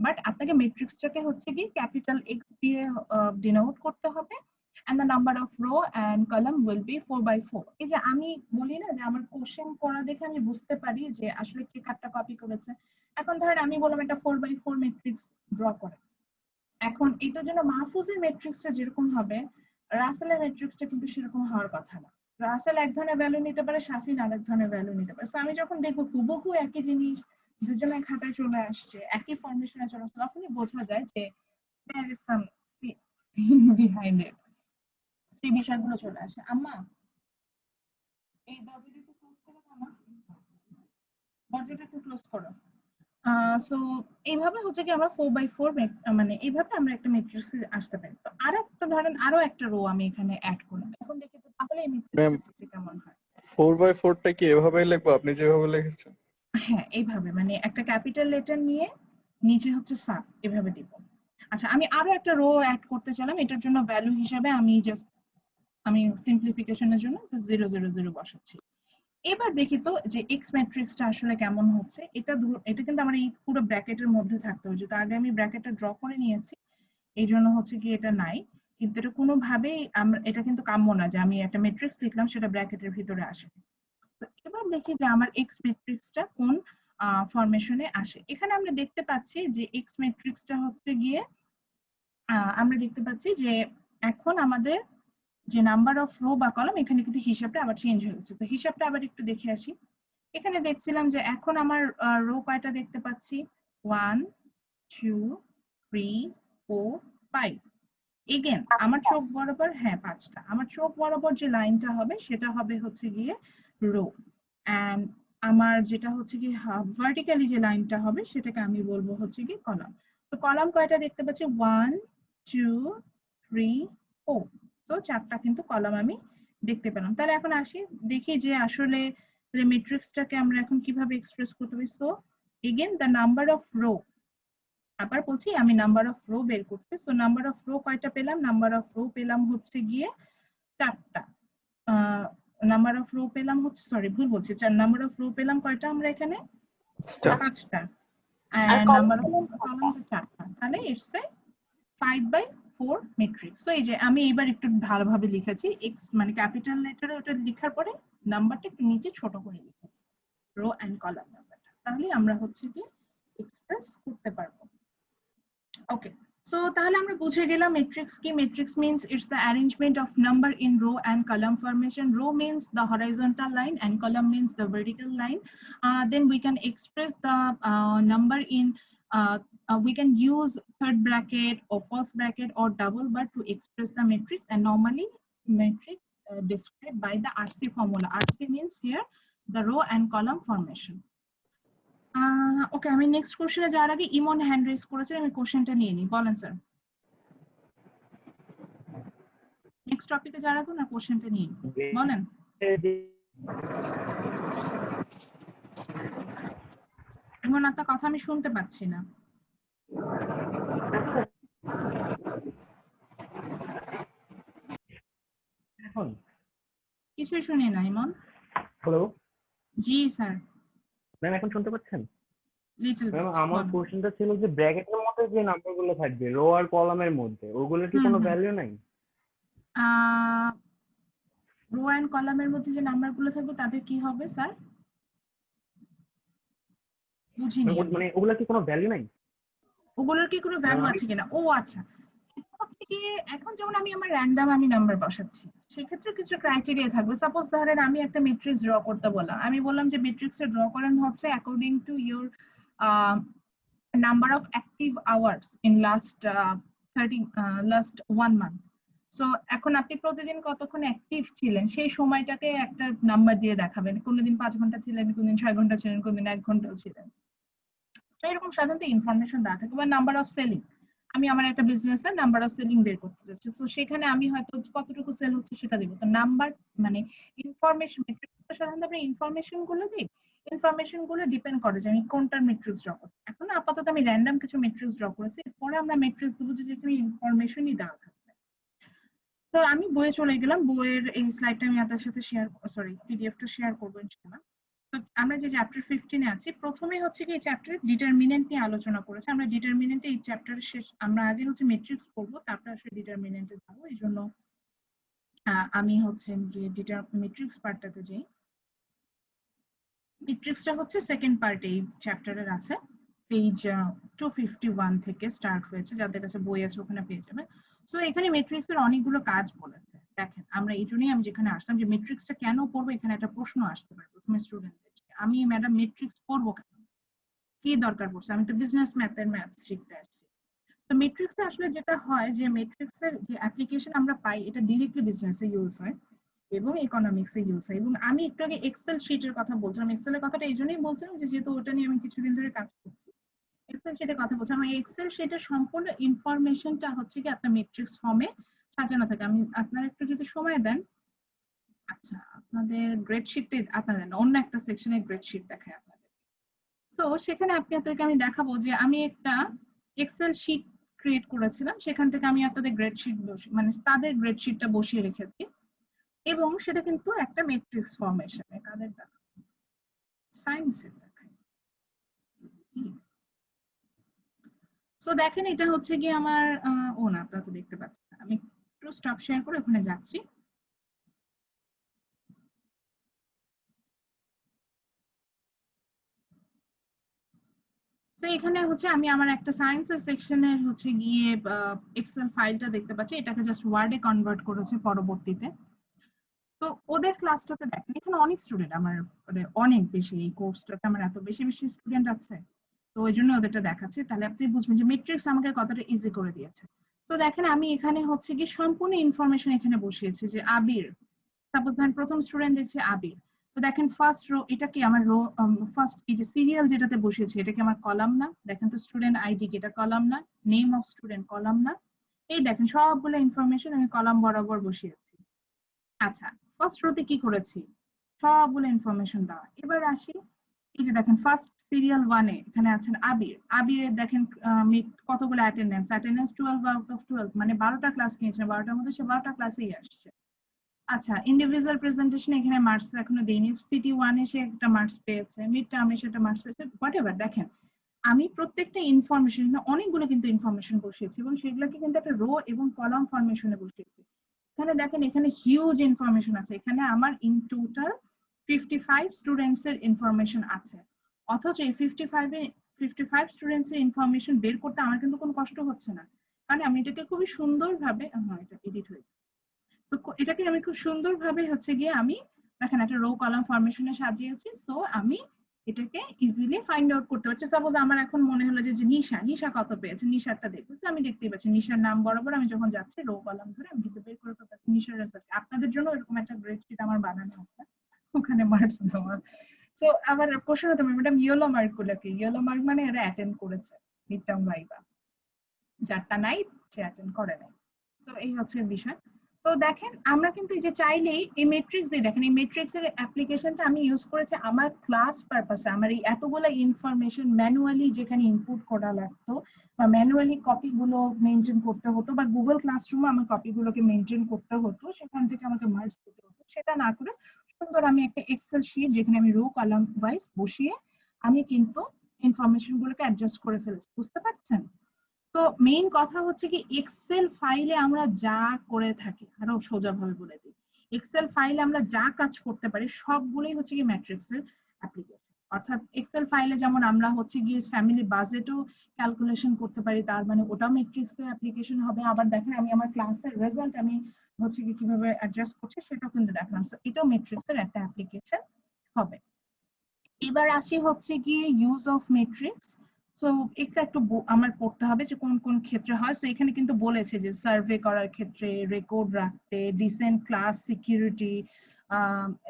বাট আপনাকে ম্যাট্রিক্সটাকে হচ্ছে কি ক্যাপিটাল x দিয়ে ডিনোট করতে হবে and the number of row and column will be 4/4। এই যে আমি বলি না যে আমার কোশ্চেন করা দেখে আমি বুঝতে পারি যে আসলে কে কাটটা কপি করেছে। এখন ধরেন আমি বললাম একটা 4/4 ম্যাট্রিক্স ড্র করে, এখন এটার জন্য মাহফুজের ম্যাট্রিক্সটা যেরকম হবে রাসেলের ম্যাট্রিক্সটা কিন্তু সেরকম হওয়ার কথা না। রাসেল এক ধরনের ভ্যালু নিতে পারে, শাফিন আরেক ধরনের ভ্যালু নিতে পারে। সো আমি যখন দেখবো হুবহু একই জিনিস দুজনের খাতায় চলে আসছে, একই ফরমেশনে চলে আসছে, তখনই বোঝা যায় যে there is some behind it, সেই বিষয়গুলো চলে আসে। আম্মা এই দরজাটা একটু ক্লোজ করো না, দরজাটা একটু ক্লোজ করো। সো এইভাবে হচ্ছে কি আমরা 4/4 মানে এইভাবে আমরা একটা ম্যাট্রিক্সে আসতে পারি। তো আরেকটা ধরেন আরো একটা রো আমি এখানে অ্যাড করলাম, এখন দেখি তো তাহলে এই ম্যাট্রিক্সটা কেমন হয়। 4/4 টা কি এভাবেই লিখবো আপনি যেভাবে লিখেছেন? হ্যাঁ এইভাবে, মানে একটা ক্যাপিটাল লেটার নিয়ে নিচে হচ্ছে সাব এভাবে দিব। আচ্ছা আমি আরো একটা রো অ্যাড করতে চাইলাম, এটার জন্য ভ্যালু হিসাবে আমি সিম্পলিফিকেশনের জন্য 0 বসাচ্ছি। এবার দেখি তো যে এক্স ম্যাট্রিক্সটা আসলে কেমন হচ্ছে। এটা কিন্তু আমার এই পুরো ব্র্যাকেটের মধ্যে থাকতে হবে, যেহেতু আগে আমি ব্র্যাকেটটা ড্র করে নিয়েছি এই জন্য হচ্ছে কি এটা নাই। কিন্তু এটা কোনোভাবেই এটা কিন্তু কাম্য না যে আমি একটা ম্যাট্রিক্স লিখলাম সেটা ব্র্যাকেটের ভিতরে আসে। তো এবার দেখি যে আমার এক্স ম্যাট্রিক্সটা কোন ফরমেশনে আসে। এখানে আমরা দেখতে পাচ্ছি যে এক্স ম্যাট্রিক্সটা হচ্ছে গিয়ে আমরা দেখতে পাচ্ছি যে এখন আমাদের যে নাম্বার অফ রো বা কলাম এখানে কিন্তু হিসাবটা আবার চেঞ্জ হয়েছে। তো হিসাবটা আবার একটু দেখে আসি। এখানে দেখছিলাম যে এখন আমার রো কয়টা দেখতে পাচ্ছি 1 2 3 4 5। এগেন আমার চোখ বরাবর, হ্যাঁ 5টা, আমার চোখ বরাবর যে লাইনটা হবে সেটা হবে হচ্ছে গিয়ে রো, এন্ড আমার যেটা হচ্ছে কি ভার্টিক্যালি যে লাইনটা হবে সেটাকে আমি বলবো হচ্ছে কি কলাম। তো কলাম কয়টা দেখতে পাচ্ছি 1 2 3 4। তো 4টা কিন্তু কলাম আমি দেখতে পেলাম। তাহলে এখন আসি দেখি যে আসলে ম্যাট্রিক্সটাকে আমরা এখন কিভাবে এক্সপ্রেস করতে পারি। So again the number of rho, আবার বলছি আমি নাম্বার অফ রো বের করতে। সো নাম্বার অফ রো কয়টা পেলাম, নাম্বার অফ রো পেলাম হচ্ছে গিয়ে 4টা। নাম্বার অফ রো পেলাম হচ্ছে, সরি ভুল বলছি, নাম্বার অফ রো পেলাম কয়টা আমরা এখানে 5টা, এন্ড নাম্বার অফ কলাম 4টা। তাহলে ইটস এ 5/4 ম্যাট্রিক্স। সো এই যে আমি এবার একটু ভালোভাবে লিখেছি, এক্স মানে ক্যাপিটাল লেটারে ওটা লেখার পরে নাম্বারটা একটু নিচে ছোট করে লিখেছি রো এন্ড কলাম নাম্বারটা, তাহলে আমরা হচ্ছে কি এক্সপ্রেস করতে পারবো। ওকে, সো তাহলে আমরা বুঝে গেলাম ম্যাট্রিক্স কি। Matrix means it's the arrangement of number in row and column formation. Row means the horizontal line and column means the vertical line. Then we can express the number in we can use third bracket or first bracket or double bar to express the matrix, and normally matrix described by the RC formula. RC means here the row and column formation. ওকে, আমি next কোশ্চেনে যাওয়ার আগে ইমন hand raise করেছেন, আমি কোশ্চেনটা নিয়ে নিই। বলেন স্যার, নেক্সট টপিকে যাওয়ার আগে না কোশ্চেনটা নিয়ে নিই, বলেন। ইমন আপনার কথা আমি শুনতে পাচ্ছি না। এখন কিছুই শুনি না ইমন। হ্যালো জি স্যার, ম্যাম, এখন শুনতে পাচ্ছেন? লিটল ম্যাম, আমার কোশ্চেনটা ছিল যে ব্র্যাকেটের মধ্যে যে নাম্বারগুলো থাকবে রো আর কলামের মধ্যে, ওগুলোর কি কোনো ভ্যালু নাই? রো এন্ড কলামের মধ্যে যে নাম্বারগুলো থাকবে তাদের কি হবে স্যার? বুঝিনি। মানে ওগুলোর কি কোনো ভ্যালু নাই? ওগুলোর কি কোনো ভ্যালু আছে কিনা? ও আচ্ছা, কি এখন যেমন আমি আমার র্যান্ডম আমি নাম্বার বসাচ্ছি, সেক্ষেত্রে কিছু ক্রাইটেরিয়া থাকবে। সাপোজ ধরেন আমি একটা ম্যাট্রিক্স ড্র করতে বললাম, আমি বললাম যে ম্যাট্রিক্সটা ড্র করেন হচ্ছে according to your number of active hours in last 1 month। So এখন আপনি প্রতিদিন কতক্ষণ অ্যাক্টিভ ছিলেন সেই সময়টাকে একটা নাম্বার দিয়ে দেখাবেন, কোনদিন 5 ঘন্টা ছিলেন, কোনদিন 6 ঘন্টা ছিলেন, কোনদিন 1 ঘন্টাও ছিলেন। তো এরকম সাধারণত ইনফরমেশন দেওয়া থাকে। বা নাম্বার অফ সেলিং, আমি আমার একটা বিজনেসের নাম্বার অফ সেলিং বের করতে চাচ্ছি, তো সেখানে আমি হয়তো কতটুকু সেল হচ্ছে সেটা দিব। তো নাম্বার মানে ইনফরমেশন, ম্যাট্রিক্সটা সাধারণত আমরা ইনফরমেশন গুলো দিই, ইনফরমেশন গুলো ডিপেন্ড করে যে আমি কোনটার ম্যাট্রিক্স ড্র করছি। এখন আপাতত আমি র্যান্ডম কিছু ম্যাট্রিক্স ড্র করেছি, পরে আমরা ম্যাট্রিক্স দেবো যেখানে ইনফরমেশনই দেওয়া থাকবে। তো আমি বইয়ে চলে গেলাম, বইয়ের এই স্লাইডটা আমি আপনার সাথে শেয়ার, সরি পিডিএফটা শেয়ার করবো ইনশাআল্লাহ। তো আমরা যে চ্যাপ্টার 15 এ আছি, প্রথমে হচ্ছে কি এই চ্যাপ্টারে ডিটারমিনেন্ট নিয়ে আলোচনা করেছে। আমরা ডিটারমিনেন্টে এই চ্যাপ্টারের শেষ, আমরা আগে হচ্ছে ম্যাট্রিক্স পড়বো, তারপর আসলে ডিটারমিনেন্টে যাবো। এই জন্য আমি হচ্ছে গিয়ে ম্যাট্রিক্স পার্টটাতে যাই। ম্যাট্রিক্সটা হচ্ছে সেকেন্ড পার্ট এই চ্যাপ্টারের আছে, পেজ 251 থেকে স্টার্ট হয়েছে, যাদের কাছে বই আছে ওখানে পেয়ে যাবে। সো এখানে ম্যাট্রিক্স এর অনেকগুলো কাজ বলেছে। দেখেন আমরা এই জন্যই আমি যেখানে আসলাম যে ম্যাট্রিক্সটা কেন পড়বো, এখানে একটা প্রশ্ন আসতে পারে প্রথমে স্টুডেন্টদের, আমি ম্যাডাম ম্যাট্রিক্স পড়বো কেন, কি দরকার পড়ছে, আমি তো বিজনেস ম্যাথের ম্যাথ শিখতে আসছি। তো ম্যাট্রিক্সে আসলে যেটা হয় যে ম্যাট্রিক্সের যে অ্যাপ্লিকেশন আমরা পাই এটা ডিরেক্টলি বিজনেসে ইউজ হয় এবং ইকোনমিক্সে ইউজ হয়। এবং আমি একটু আগে এক্সেল শিটের কথা বলছিলাম, এক্সেলের কথাটা এই জন্যই বলছিলাম যে যেহেতু ওটা নিয়ে আমি কিছুদিন ধরে কাজ করছি, এক্সেল শিটের কথা বলছিলাম। এই এক্সেল শিটের সম্পূর্ণ ইনফরমেশনটা হচ্ছে কি আপনার ম্যাট্রিক্স ফর্মে সাজানো থাকে। আমি আপনারা একটু যদি সময় দেন, আচ্ছা আপনাদের গ্রেড শিটে আপনাদের না, অন্য একটা সেকশনে গ্রেড শিট দেখায় আপনাদের। তো সেখানে আপনাদেরকে আমি দেখাবো যে আমি একটা এক্সেল শিট ক্রিয়েট করেছিলাম, সেখান থেকে আমি আপনাদের গ্রেড শিট মানে তাদের গ্রেড শিটটা বসিয়ে রেখেছি, এবং সেটা কিন্তু একটা ম্যাট্রিক্স ফরমেশনে। কাদের দেখা, সায়েন্সের দেখায়। সো দেখেন এটা হচ্ছে কি আমার ও না, আপনারা তো দেখতে পাচ্ছেন না। আমি একটু স্টপ শেয়ার করে ওখানে যাচ্ছি। তো এখানে হচ্ছে আমি আমার একটা সায়েন্সের সেকশনের হচ্ছে গিয়ে এক্সেল ফাইলটা দেখতে পাচ্ছি, এটাকে জাস্ট ওয়ার্ডে কনভার্ট করেছে পরবর্তীতে। তো ওদের ক্লাসটাতে দেখেন এখানে অনেক স্টুডেন্ট, আমার মানে অনেক বেশি, এই কোর্সটাতে আমার এত বেশি বেশি স্টুডেন্ট আছে, তো ওই জন্য ওদেরটা দেখাচ্ছে, তাহলে আপনি বুঝবেন যে ম্যাট্রিক্স আমাকে কতটা ইজি করে দিয়েছে। তো দেখেন আমি এখানে হচ্ছে কি সম্পূর্ণ ইনফরমেশন এখানে বসিয়েছি যে আবির, সাপোজ ধরেন প্রথম স্টুডেন্ট দেখছে আবির। তো দেখেন ফার্স্ট রো, এটা কি আমার রো, ফার্স্ট এই যে সিরিয়াল যেটাতে বসিয়েছি এটা কি আমার কলাম না? দেখেন তো স্টুডেন্ট আইডি কি এটা কলাম না? নেম অফ স্টুডেন্ট কলাম না? এই দেখেন সবগুলো ইনফরমেশন আমি কলাম বরাবর বসিয়েছি। আচ্ছা ফার্স্ট রোতে কি করেছি, সবগুলো ইনফরমেশন দেওয়া। এবার আসি, এই যে দেখেন ফার্স্ট সিরিয়াল 1 এ এখানে আছেন আবির, আবিরের দেখেন কতগুলো অ্যাটেন্ডেন্স, অ্যাটেন্ডেন্স 12 আউট অফ 12, মানে 12টা ক্লাস নিয়েছে, 12টার মধ্যে সে 12টা ক্লাসেই আসছে। আচ্ছা ইন্ডিভিজুয়াল প্রেজেন্টেশন এখানে মার্কস এখনো দেইনি, সিটি 1 এ সে একটা মার্কস পেয়েছে, মিড টার্মে সে একটা মার্কস পেয়েছে, হোয়াটএভার। দেখেন আমি প্রত্যেকটা ইনফরমেশন, অনেকগুলো কিন্তু ইনফরমেশন বসিয়েছি এবং সেগুলোকে কিন্তু একটা রো এবং কলাম ফরমেশনে বসিয়েছি। এখানে দেখেন এখানে হিউজ ইনফরমেশন আছে, এখানে আমার ইন টোটাল 55 স্টুডেন্টস এর ইনফরমেশন আছে। অথচ এই 55 স্টুডেন্টস এর ইনফরমেশন বের করতে আমার কিন্তু কোনো কষ্ট হচ্ছে না, কারণ আমি এটাকে খুবই সুন্দরভাবে, এটা এডিট হয়ে, তো এটাকে আমি খুব সুন্দরভাবে হচ্ছে গিয়ে আমি দেখেন একটা রো কলাম ফরমেশনে সাজিয়েছি। সো আমি এটাকে ইজিলি ফাইন্ড আউট করতে পারছি। সাপোজ আমার এখন মনে হলো যে নিশা, নিশা কত পেয়েছে, নিশারটা দেখবো, আমি দেখতেই পাচ্ছি নিশার নাম বরাবর আমি যখন যাচ্ছি রো কলাম ধরে আমি কিন্তু বের করে পাচ্ছি নিশার রেজাল্ট। আপনাদের জন্য এরকম একটা গ্রেড শিট আমার বানানো আছে, ওখানে মার্কস দেওয়া। সো আবার প্রশ্ন হতে পারে ম্যাডাম ইয়েলো মার্ক গুলোকে, ইয়েলো মার্ক মানে এরা অ্যাটেন্ড করেছে মিড টার্ম ভাইবা, যারটা নাই সে অ্যাটেন্ড করে নাই। সো এই হচ্ছে বিষয়। তো দেখেন আমরা কিন্তু এই যে চাইলেই এই ম্যাট্রিক্স দিয়ে, দেখেন এই ম্যাট্রিক্স এর অ্যাপ্লিকেশনটা আমি ইউজ করেছি আমার ক্লাস পারপাসে, আমার এই এতগুলো ইনফরমেশন ম্যানুয়ালি যেখানে ইনপুট করা লাগতো বা ম্যানুয়ালি কপিগুলো মেনটেন করতে হতো বা গুগল ক্লাসরুমে আমার কপিগুলোকে মেনটেন করতে হতো, সেখান থেকে আমাকে মার্কস দিতে হতো, সেটা না করে সুন্দর আমি একটা এক্সেল শিট যেখানে আমি রো কলাম ওয়াইজ বসিয়ে আমি কিন্তু ইনফরমেশন গুলোকে অ্যাডজাস্ট করে ফেলেছি। বুঝতে পারছেন? তো মেইন কথা হচ্ছে কি এক্সেল ফাইলে আমরা যা করে থাকি, আরো সোজা ভাবে বলে দিই, এক্সেল ফাইলে আমরা যা কাজ করতে পারি সবগুলোই হচ্ছে কি ম্যাট্রিক্স এর অ্যাপ্লিকেশন। অর্থাৎ এক্সেল ফাইলে যেমন আমরা হচ্ছে গিয়ে ফ্যামিলি বাজেটও ক্যালকুলেশন করতে পারি, তার মানে ওটাও ম্যাট্রিক্স এর অ্যাপ্লিকেশন হবে। আবার দেখেন আমি আমার ক্লাসের রেজাল্ট আমি হচ্ছে কি কিভাবে অ্যাডজাস্ট করছি সেটাও কিন্তু দেখালাম, সো এটাও ম্যাট্রিক্স এর একটা অ্যাপ্লিকেশন হবে। এবার আসি হচ্ছে গিয়ে ইউজ অফ ম্যাট্রিক্স। সো একটু আমার পড়তে হবে যে কোন কোন ক্ষেত্রে হয়। সো এখানে কিন্তু বলেছে যে সার্ভে করার ক্ষেত্রে, রেকর্ড রাখতে, ডিসেন্ট ক্লাস সিকিউরিটি,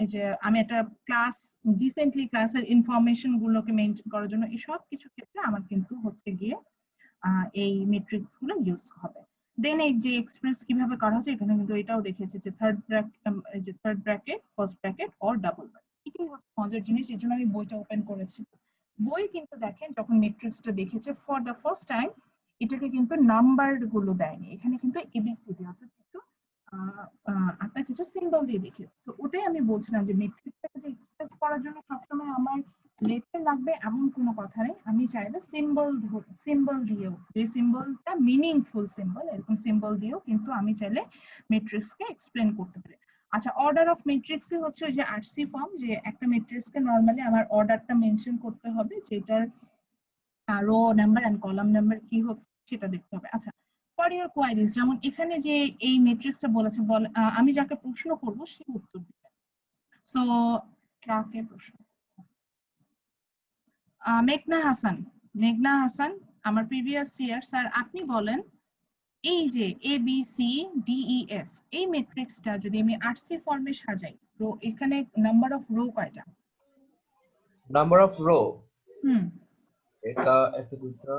এই যে আমি একটা ক্লাস ডিসেন্টলি ক্লাসের ইনফরমেশন গুলোকে মেনটেন করার জন্য, এই সব কিছু ক্ষেত্রে আমার কিন্তু হচ্ছে গিয়ে এই ম্যাট্রিক্স গুলো ইউজ হবে। দেন এই যে এক্সপ্রেস কিভাবে করা হচ্ছে এখানে কিন্তু এটাও দেখেছি যে third bracket, first bracket or double bracket. এটাই হচ্ছে মজার জিনিস, এর জন্য আমি বইটা ওপেন করেছি। বই কিন্তু দেখেন যখন ম্যাট্রিক্সটা দেখেছে ফর দ্য ফার্স্ট টাইম, এটাকে কিন্তু নাম্বার গুলো দেয়নি, এখানে কিন্তু এবিসিডি অর্থাৎ কিছু আপনার কিছু সিম্বল দিয়ে দেখেছে। তো ওটাই আমি বলছিলাম যে ম্যাট্রিক্সটাকে যে এক্সপ্রেস করার জন্য সবসময় আমার লেটার লাগবে এমন কোনো কথা নেই, আমি চাইলে সিম্বল দিয়েও, যে সিম্বলটা মিনিংফুল সিম্বল এরকম সিম্বল দিয়েও কিন্তু আমি চাইলে ম্যাট্রিক্সকে এক্সপ্লেন করতে পারি। আচ্ছা, অর্ডার অফ ম্যাট্রিক্স হচ্ছে ওই যে আরসি ফর্ম, যে একটা ম্যাট্রিক্সকে নরমালি আমার অর্ডারটা মেনশন করতে হবে, যেটার row number and column number কি হচ্ছে সেটা দেখতে হবে। আচ্ছা, ফর ইওর কোয়ারিজ, যেমন এখানে যে এই ম্যাট্রিক্সটা বলেছে, আমি যাকে প্রশ্ন করব সে উত্তর দিবে। সো কাকে প্রশ্ন? মেঘনা হাসান আমার প্রিভিয়াস ইয়ার। স্যার আপনি বলেন এই যে A B C D E F এই ম্যাট্রিক্সটা যদি আমি আরসি ফর্মে সাজাই, তো এখানে নাম্বার অফ রো কয়টা? নাম্বার অফ রো, হুম এটা একটা দুটো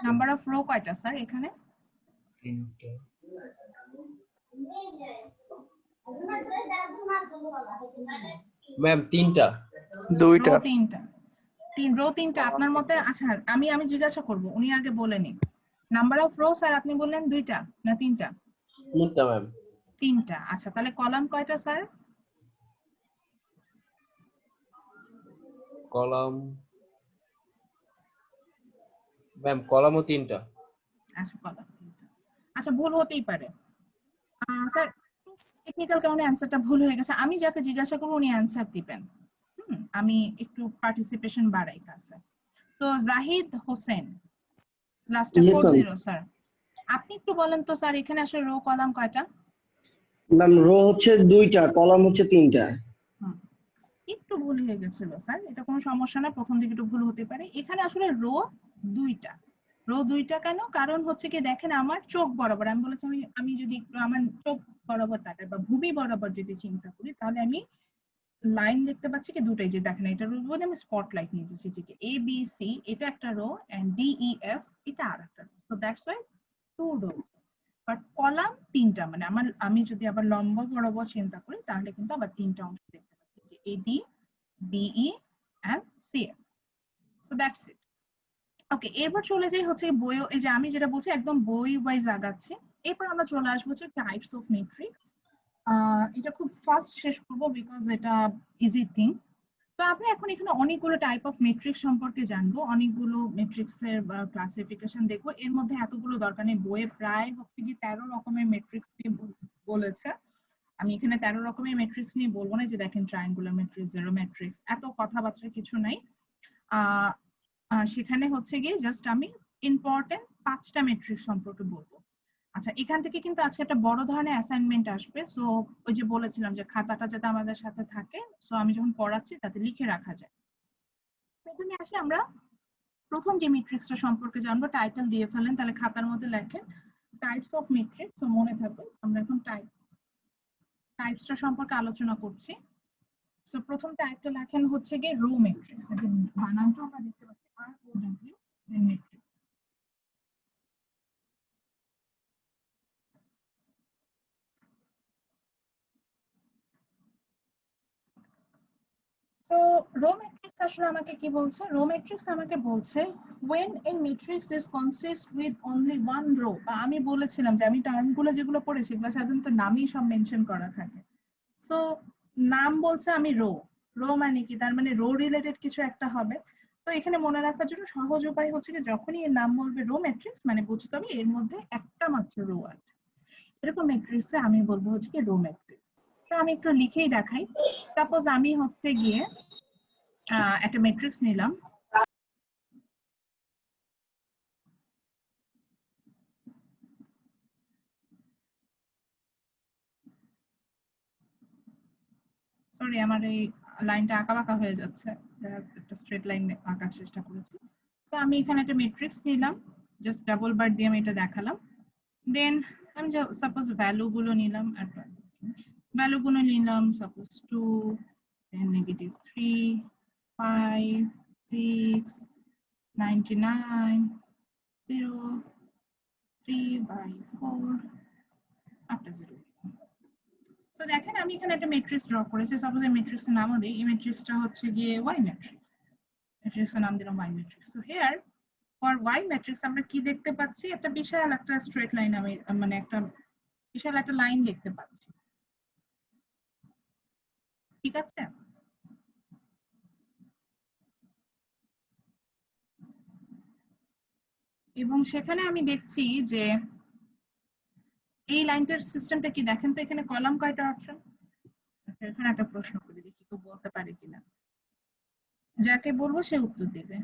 নাম্বার অফ রো কয়টা স্যার এখানে? তিনটে ম্যাম, তিনটা। দুইটা। রো তিনটা আপনার মতে? আচ্ছা আমি জিজ্ঞাসা করব, উনি আগে বলে নিন। নাম্বার অফ রো স্যার আপনি বললেন দুইটা না তিনটা? তিনটা ম্যাম। তিনটা। আচ্ছা, তাহলে কলাম কয়টা স্যার? কলাম ম্যাম, কলামও তিনটা। আচ্ছা, কলাম তিনটা। আচ্ছা, ভুল হতেই পারে স্যার, টেকনিক্যাল কারণে অ্যান্সারটা ভুল হয়ে গেছে। আমি যাকে জিজ্ঞাসা করবো উনি অ্যান্সার দিবেন। আমি একটু পার্টিসিপেশন বাড়াই কাছে। তো জাহিদ হোসেন লাস্টে 40 স্যার, আপনি একটু বলেন তো স্যার এখানে আসলে রো কলাম কয়টা? ম্যাম রো হচ্ছে দুইটা, কলাম হচ্ছে তিনটা। একটু ভুল হয়ে গেছিল স্যার, এটা কোনো সমস্যা না, প্রথম দিকে একটু ভুল হতে পারে। এখানে আসলে রো দুইটা কেন? কারণ হচ্ছে কি দেখেন আমার চোখ বরাবর, আমি বলেছি আমি যদি একটু আমার চোখ বরাবর তাকাই বা ভূমি বরাবর যদি চিন্তা করি, তাহলে আমি লাইন দেখতে পাচ্ছি কি দুটাই, যে দেখেন এটা রোর মধ্যে আমি স্পটলাইট নিয়ে এসেছি, যে এ বি সি এটা একটা row and D E F এটা আরেকটা row. So that's why 2 rows. But column তিনটা, মানে আমি যদি আবার লম্ব বরাবর চিন্তা করি তাহলে কিন্তু আবার তিনটা অংশ দেখতে পাচ্ছি, যে A D B E and C F. So that's it. Okay, এরপর চলে যাই হচ্ছে বই, এই যে আমি যেটা বলছি একদম বই ওয়াইজ আগাচ্ছি। এরপর আমরা চলে আসবো হচ্ছে টাইপস অফ ম্যাট্রিক্স। এটা খুব ফাস্ট শেষ করবো বিকজ এটা ইজি থিং। তো আমরা এখন এখানে অনেকগুলো টাইপ অফ ম্যাট্রিক্স সম্পর্কে জানবো, অনেকগুলো ম্যাট্রিক্স এর ক্লাসিফিকেশন দেখবো। এর মধ্যে এতগুলো দরকার নেই, বইয়ে প্রায় হচ্ছে কি 13 রকমের ম্যাট্রিক্স নিয়ে বলেছে। আমি এখানে 13 রকমের ম্যাট্রিক্স নিয়ে বলবো না, যে দেখেন ট্রায়াঙ্গুলার ম্যাট্রিক্স, জিরো ম্যাট্রিক্স, এত কথাবার্তা কিছু নাই। সেখানে হচ্ছে গিয়ে জাস্ট আমি ইম্পর্টেন্ট 5টা ম্যাট্রিক্স সম্পর্কে বলবো। আচ্ছা, এখান থেকে কিন্তু আজকে একটা বড় ধরনের অ্যাসাইনমেন্ট আসবে। সো ওই যে বলেছিলাম যে খাতাটা যাতে আমাদের সাথে থাকে, সো আমি যখন পড়াচ্ছি তাতে লিখে রাখা যায়। প্রথমে আসি আমরা প্রথম যে ম্যাট্রিক্সটা সম্পর্কে জানবো, টাইটেল দিয়ে ফেলেন, তাহলে খাতার মধ্যে লেখেন টাইপস অফ ম্যাট্রিক্স। সো মনে থাকবে আমরা এখন টাইপসটা সম্পর্কে আলোচনা করছি। সো প্রথম টাইপটা লেখেন হচ্ছে গিয়ে রো ম্যাট্রিক্স, এটা বানানটা আমরা দেখতে পাচ্ছি আর ও ডব্লিউ ম্যাট্রিক্স। তো রো ম্যাট্রিক্স আসলে আমাকে কি বলছে? রো ম্যাট্রিক্স আমাকে বলছে when a matrix is consist with only one row, বা আমি বলেছিলাম যে আমি টার্মগুলো যেগুলো পড়েছি এগুলো সাধারণত নামই সব মেনশন করা থাকে। সো নাম বলছে আমি রো মানে কি, তার মানে রো রিলেটেড কিছু একটা হবে। তো এখানে মনে রাখার জন্য সহজ উপায় হচ্ছে যে যখনই এর নাম বলবে রো ম্যাট্রিক্স, মানে বুঝতে হবে এর মধ্যে একটা মাত্র রো আছে, এরকম ম্যাট্রিক্সে আমি বলবো হচ্ছে কি রো ম্যাট্রিক্স। তো আমি একটু লিখেই দেখাই। সাপোজ আমি হচ্ছে গিয়ে একটা ম্যাট্রিক্স নিলাম, সরি আমার এই লাইনটা আঁকা বাঁকা হয়ে যাচ্ছে, একটা স্ট্রেট লাইন আঁকার চেষ্টা করেছি। তো আমি এখানে একটা ম্যাট্রিক্স নিলাম, জাস্ট ডাবল বার দিয়ে আমি এটা দেখালাম। দেন আমি সাপোজ ভ্যালু গুলো নিলাম, ভ্যালু গুলো নিলাম সাপোজ 2, then -3, 5, 6, 99, 0, 3/4 after 0. সো দেখেন আমি এখানে একটা ম্যাট্রিক্স ড্র করেছি। সাপোজ এই ম্যাট্রিক্সের নামও দিই, এই ম্যাট্রিক্সটা হচ্ছে গিয়ে y ম্যাট্রিক্স, ম্যাট্রিক্সের নাম দিলাম y matrix. So here for y matrix আমরা কি দেখতে পাচ্ছি, একটা বিশাল একটা স্ট্রেট লাইন, আমি মানে একটা বিশাল একটা লাইন দেখতে পাচ্ছি, ঠিক আছে? এবং সেখানে আমি দেখছি যে এই লাইনটার সিস্টেমটা কি দেখেন তো, এখানে কলাম কয়টা অপশন। এখানে একটা প্রশ্ন করে দেখি কেউ বলতে পারে কিনা, যাকে বলবো সে উত্তর দিবে।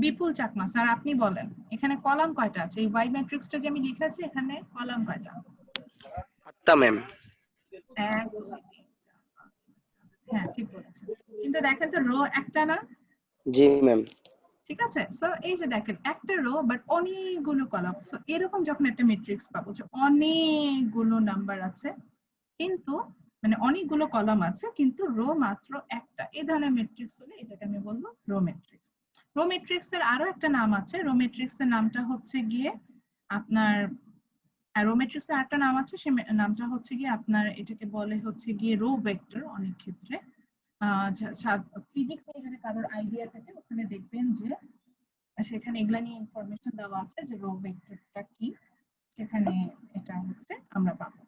বিপুল চাকমা স্যার আপনি বলেন এখানে কলাম কয়টা আছে, এই y ম্যাট্রিক্সটা যে আমি লিখেছি এখানে কলাম কয়টা? 8টা ম্যাম। 1 2 3 হ্যাঁ ঠিক বলেছেন, কিন্তু দেখেন তো রো একটা না। জি ম্যাম। ঠিক আছে, সো এই যে দেখেন একটা রো বাট অনেকগুলো কলাম। সো এরকম যখন একটা ম্যাট্রিক্স পাবো যে অনেকগুলো নাম্বার আছে কিন্তু মানে অনেকগুলো কলাম আছে কিন্তু রো মাত্র একটা, এই ধরনের ম্যাট্রিক্স হলে এটাকে আমি বলবো রো ম্যাট্রিক্স। রো ম্যাট্রিক্স এর আরো একটা নাম আছে, রো ম্যাট্রিক্স এর নামটা হচ্ছে গিয়ে আপনার, রো ম্যাট্রিক্স এর আরেকটা নাম আছে, সে নামটা হচ্ছে গিয়ে আপনার এটাকে বলে হচ্ছে গিয়ে রো ভেক্টর। অনেক ক্ষেত্রে ফিজিক্স নিয়ে যদি কারোর আইডিয়া থাকে ওখানে দেখবেন যে সেখানে এগুলা নিয়ে ইনফরমেশন দেওয়া আছে যে রো ভেক্টরটা কি, সেখানে এটা হচ্ছে আমরা পাবো।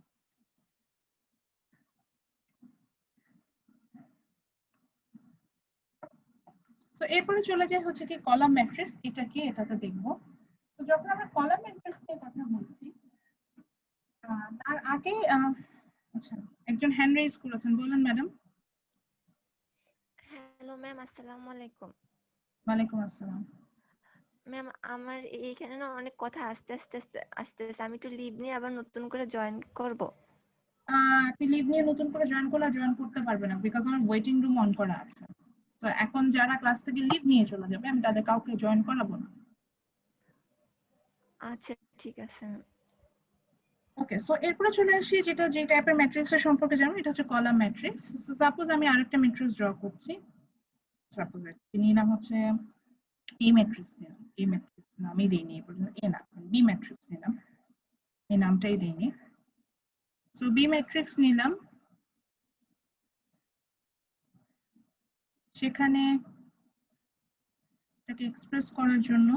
তো এরপরে চলে যায় হচ্ছে কি কলাম ম্যাট্রিক্স, এটা কি এটাতে দেখবো। তো যখন আমরা কলাম ম্যাট্রিক্স নিয়ে কথা বলছি তার আগে আচ্ছা একজন হ্যান্ড রেজ করেছেন, বলেন ম্যাডাম। হ্যালো ম্যাম, আসসালামু আলাইকুম। ওয়ালাইকুম আসসালাম। ম্যাম আমার এইখানে না অনেক কথা আস্তে আসতেছে, আমি একটু লিভ নিয়ে আবার নতুন করে জয়েন করব। আপনি লিভ নিয়ে নতুন করে জয়েন করলে জয়েন করতে পারবে না, বিকজ আমার ওয়েটিং রুম অন করা আছে। তো এখন যারা ক্লাস থেকে লিভ নিয়ে চলে যাবে আমি তাদের কাউকে জয়েন করাবো না। আচ্ছা ঠিক আছে। ওকে, সো এরপরে চলে আসি যেটা যে টাইপের ম্যাট্রিক্সের সম্পর্কে জানো, এটা হচ্ছে কলাম ম্যাট্রিক্স। সাপোজ আমি আরেকটা ম্যাট্রিক্স ড্র করছি, সাপোজ নিলাম হচ্ছে এই ম্যাট্রিক্স নিলাম, এই ম্যাট্রিক্স নামই দিইনি এই পর্যন্ত, এ না বি ম্যাট্রিক্স নিলাম, এই নামটাই দিইনি। সো বি ম্যাট্রিক্স নিলাম, সেখানে এটাকে এক্সপ্রেস করার জন্য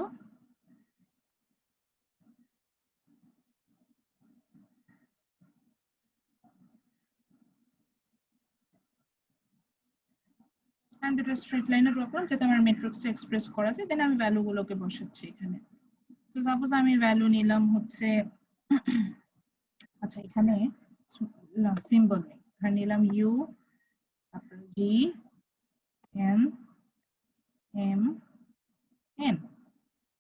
আমি দুটো স্ট্রেট লাইনে ড্র করলাম যাতে আমার ম্যাট্রিক্সটা এক্সপ্রেস করা যায়, দেন আমি ভ্যালু গুলোকে বসাচ্ছি এখানে। তো সাপোজ আমি ভ্যালু নিলাম হচ্ছে আচ্ছা এখানে সিম্বল নেই, এখানে নিলাম ইউ, তারপর জি, এন, এম, এন।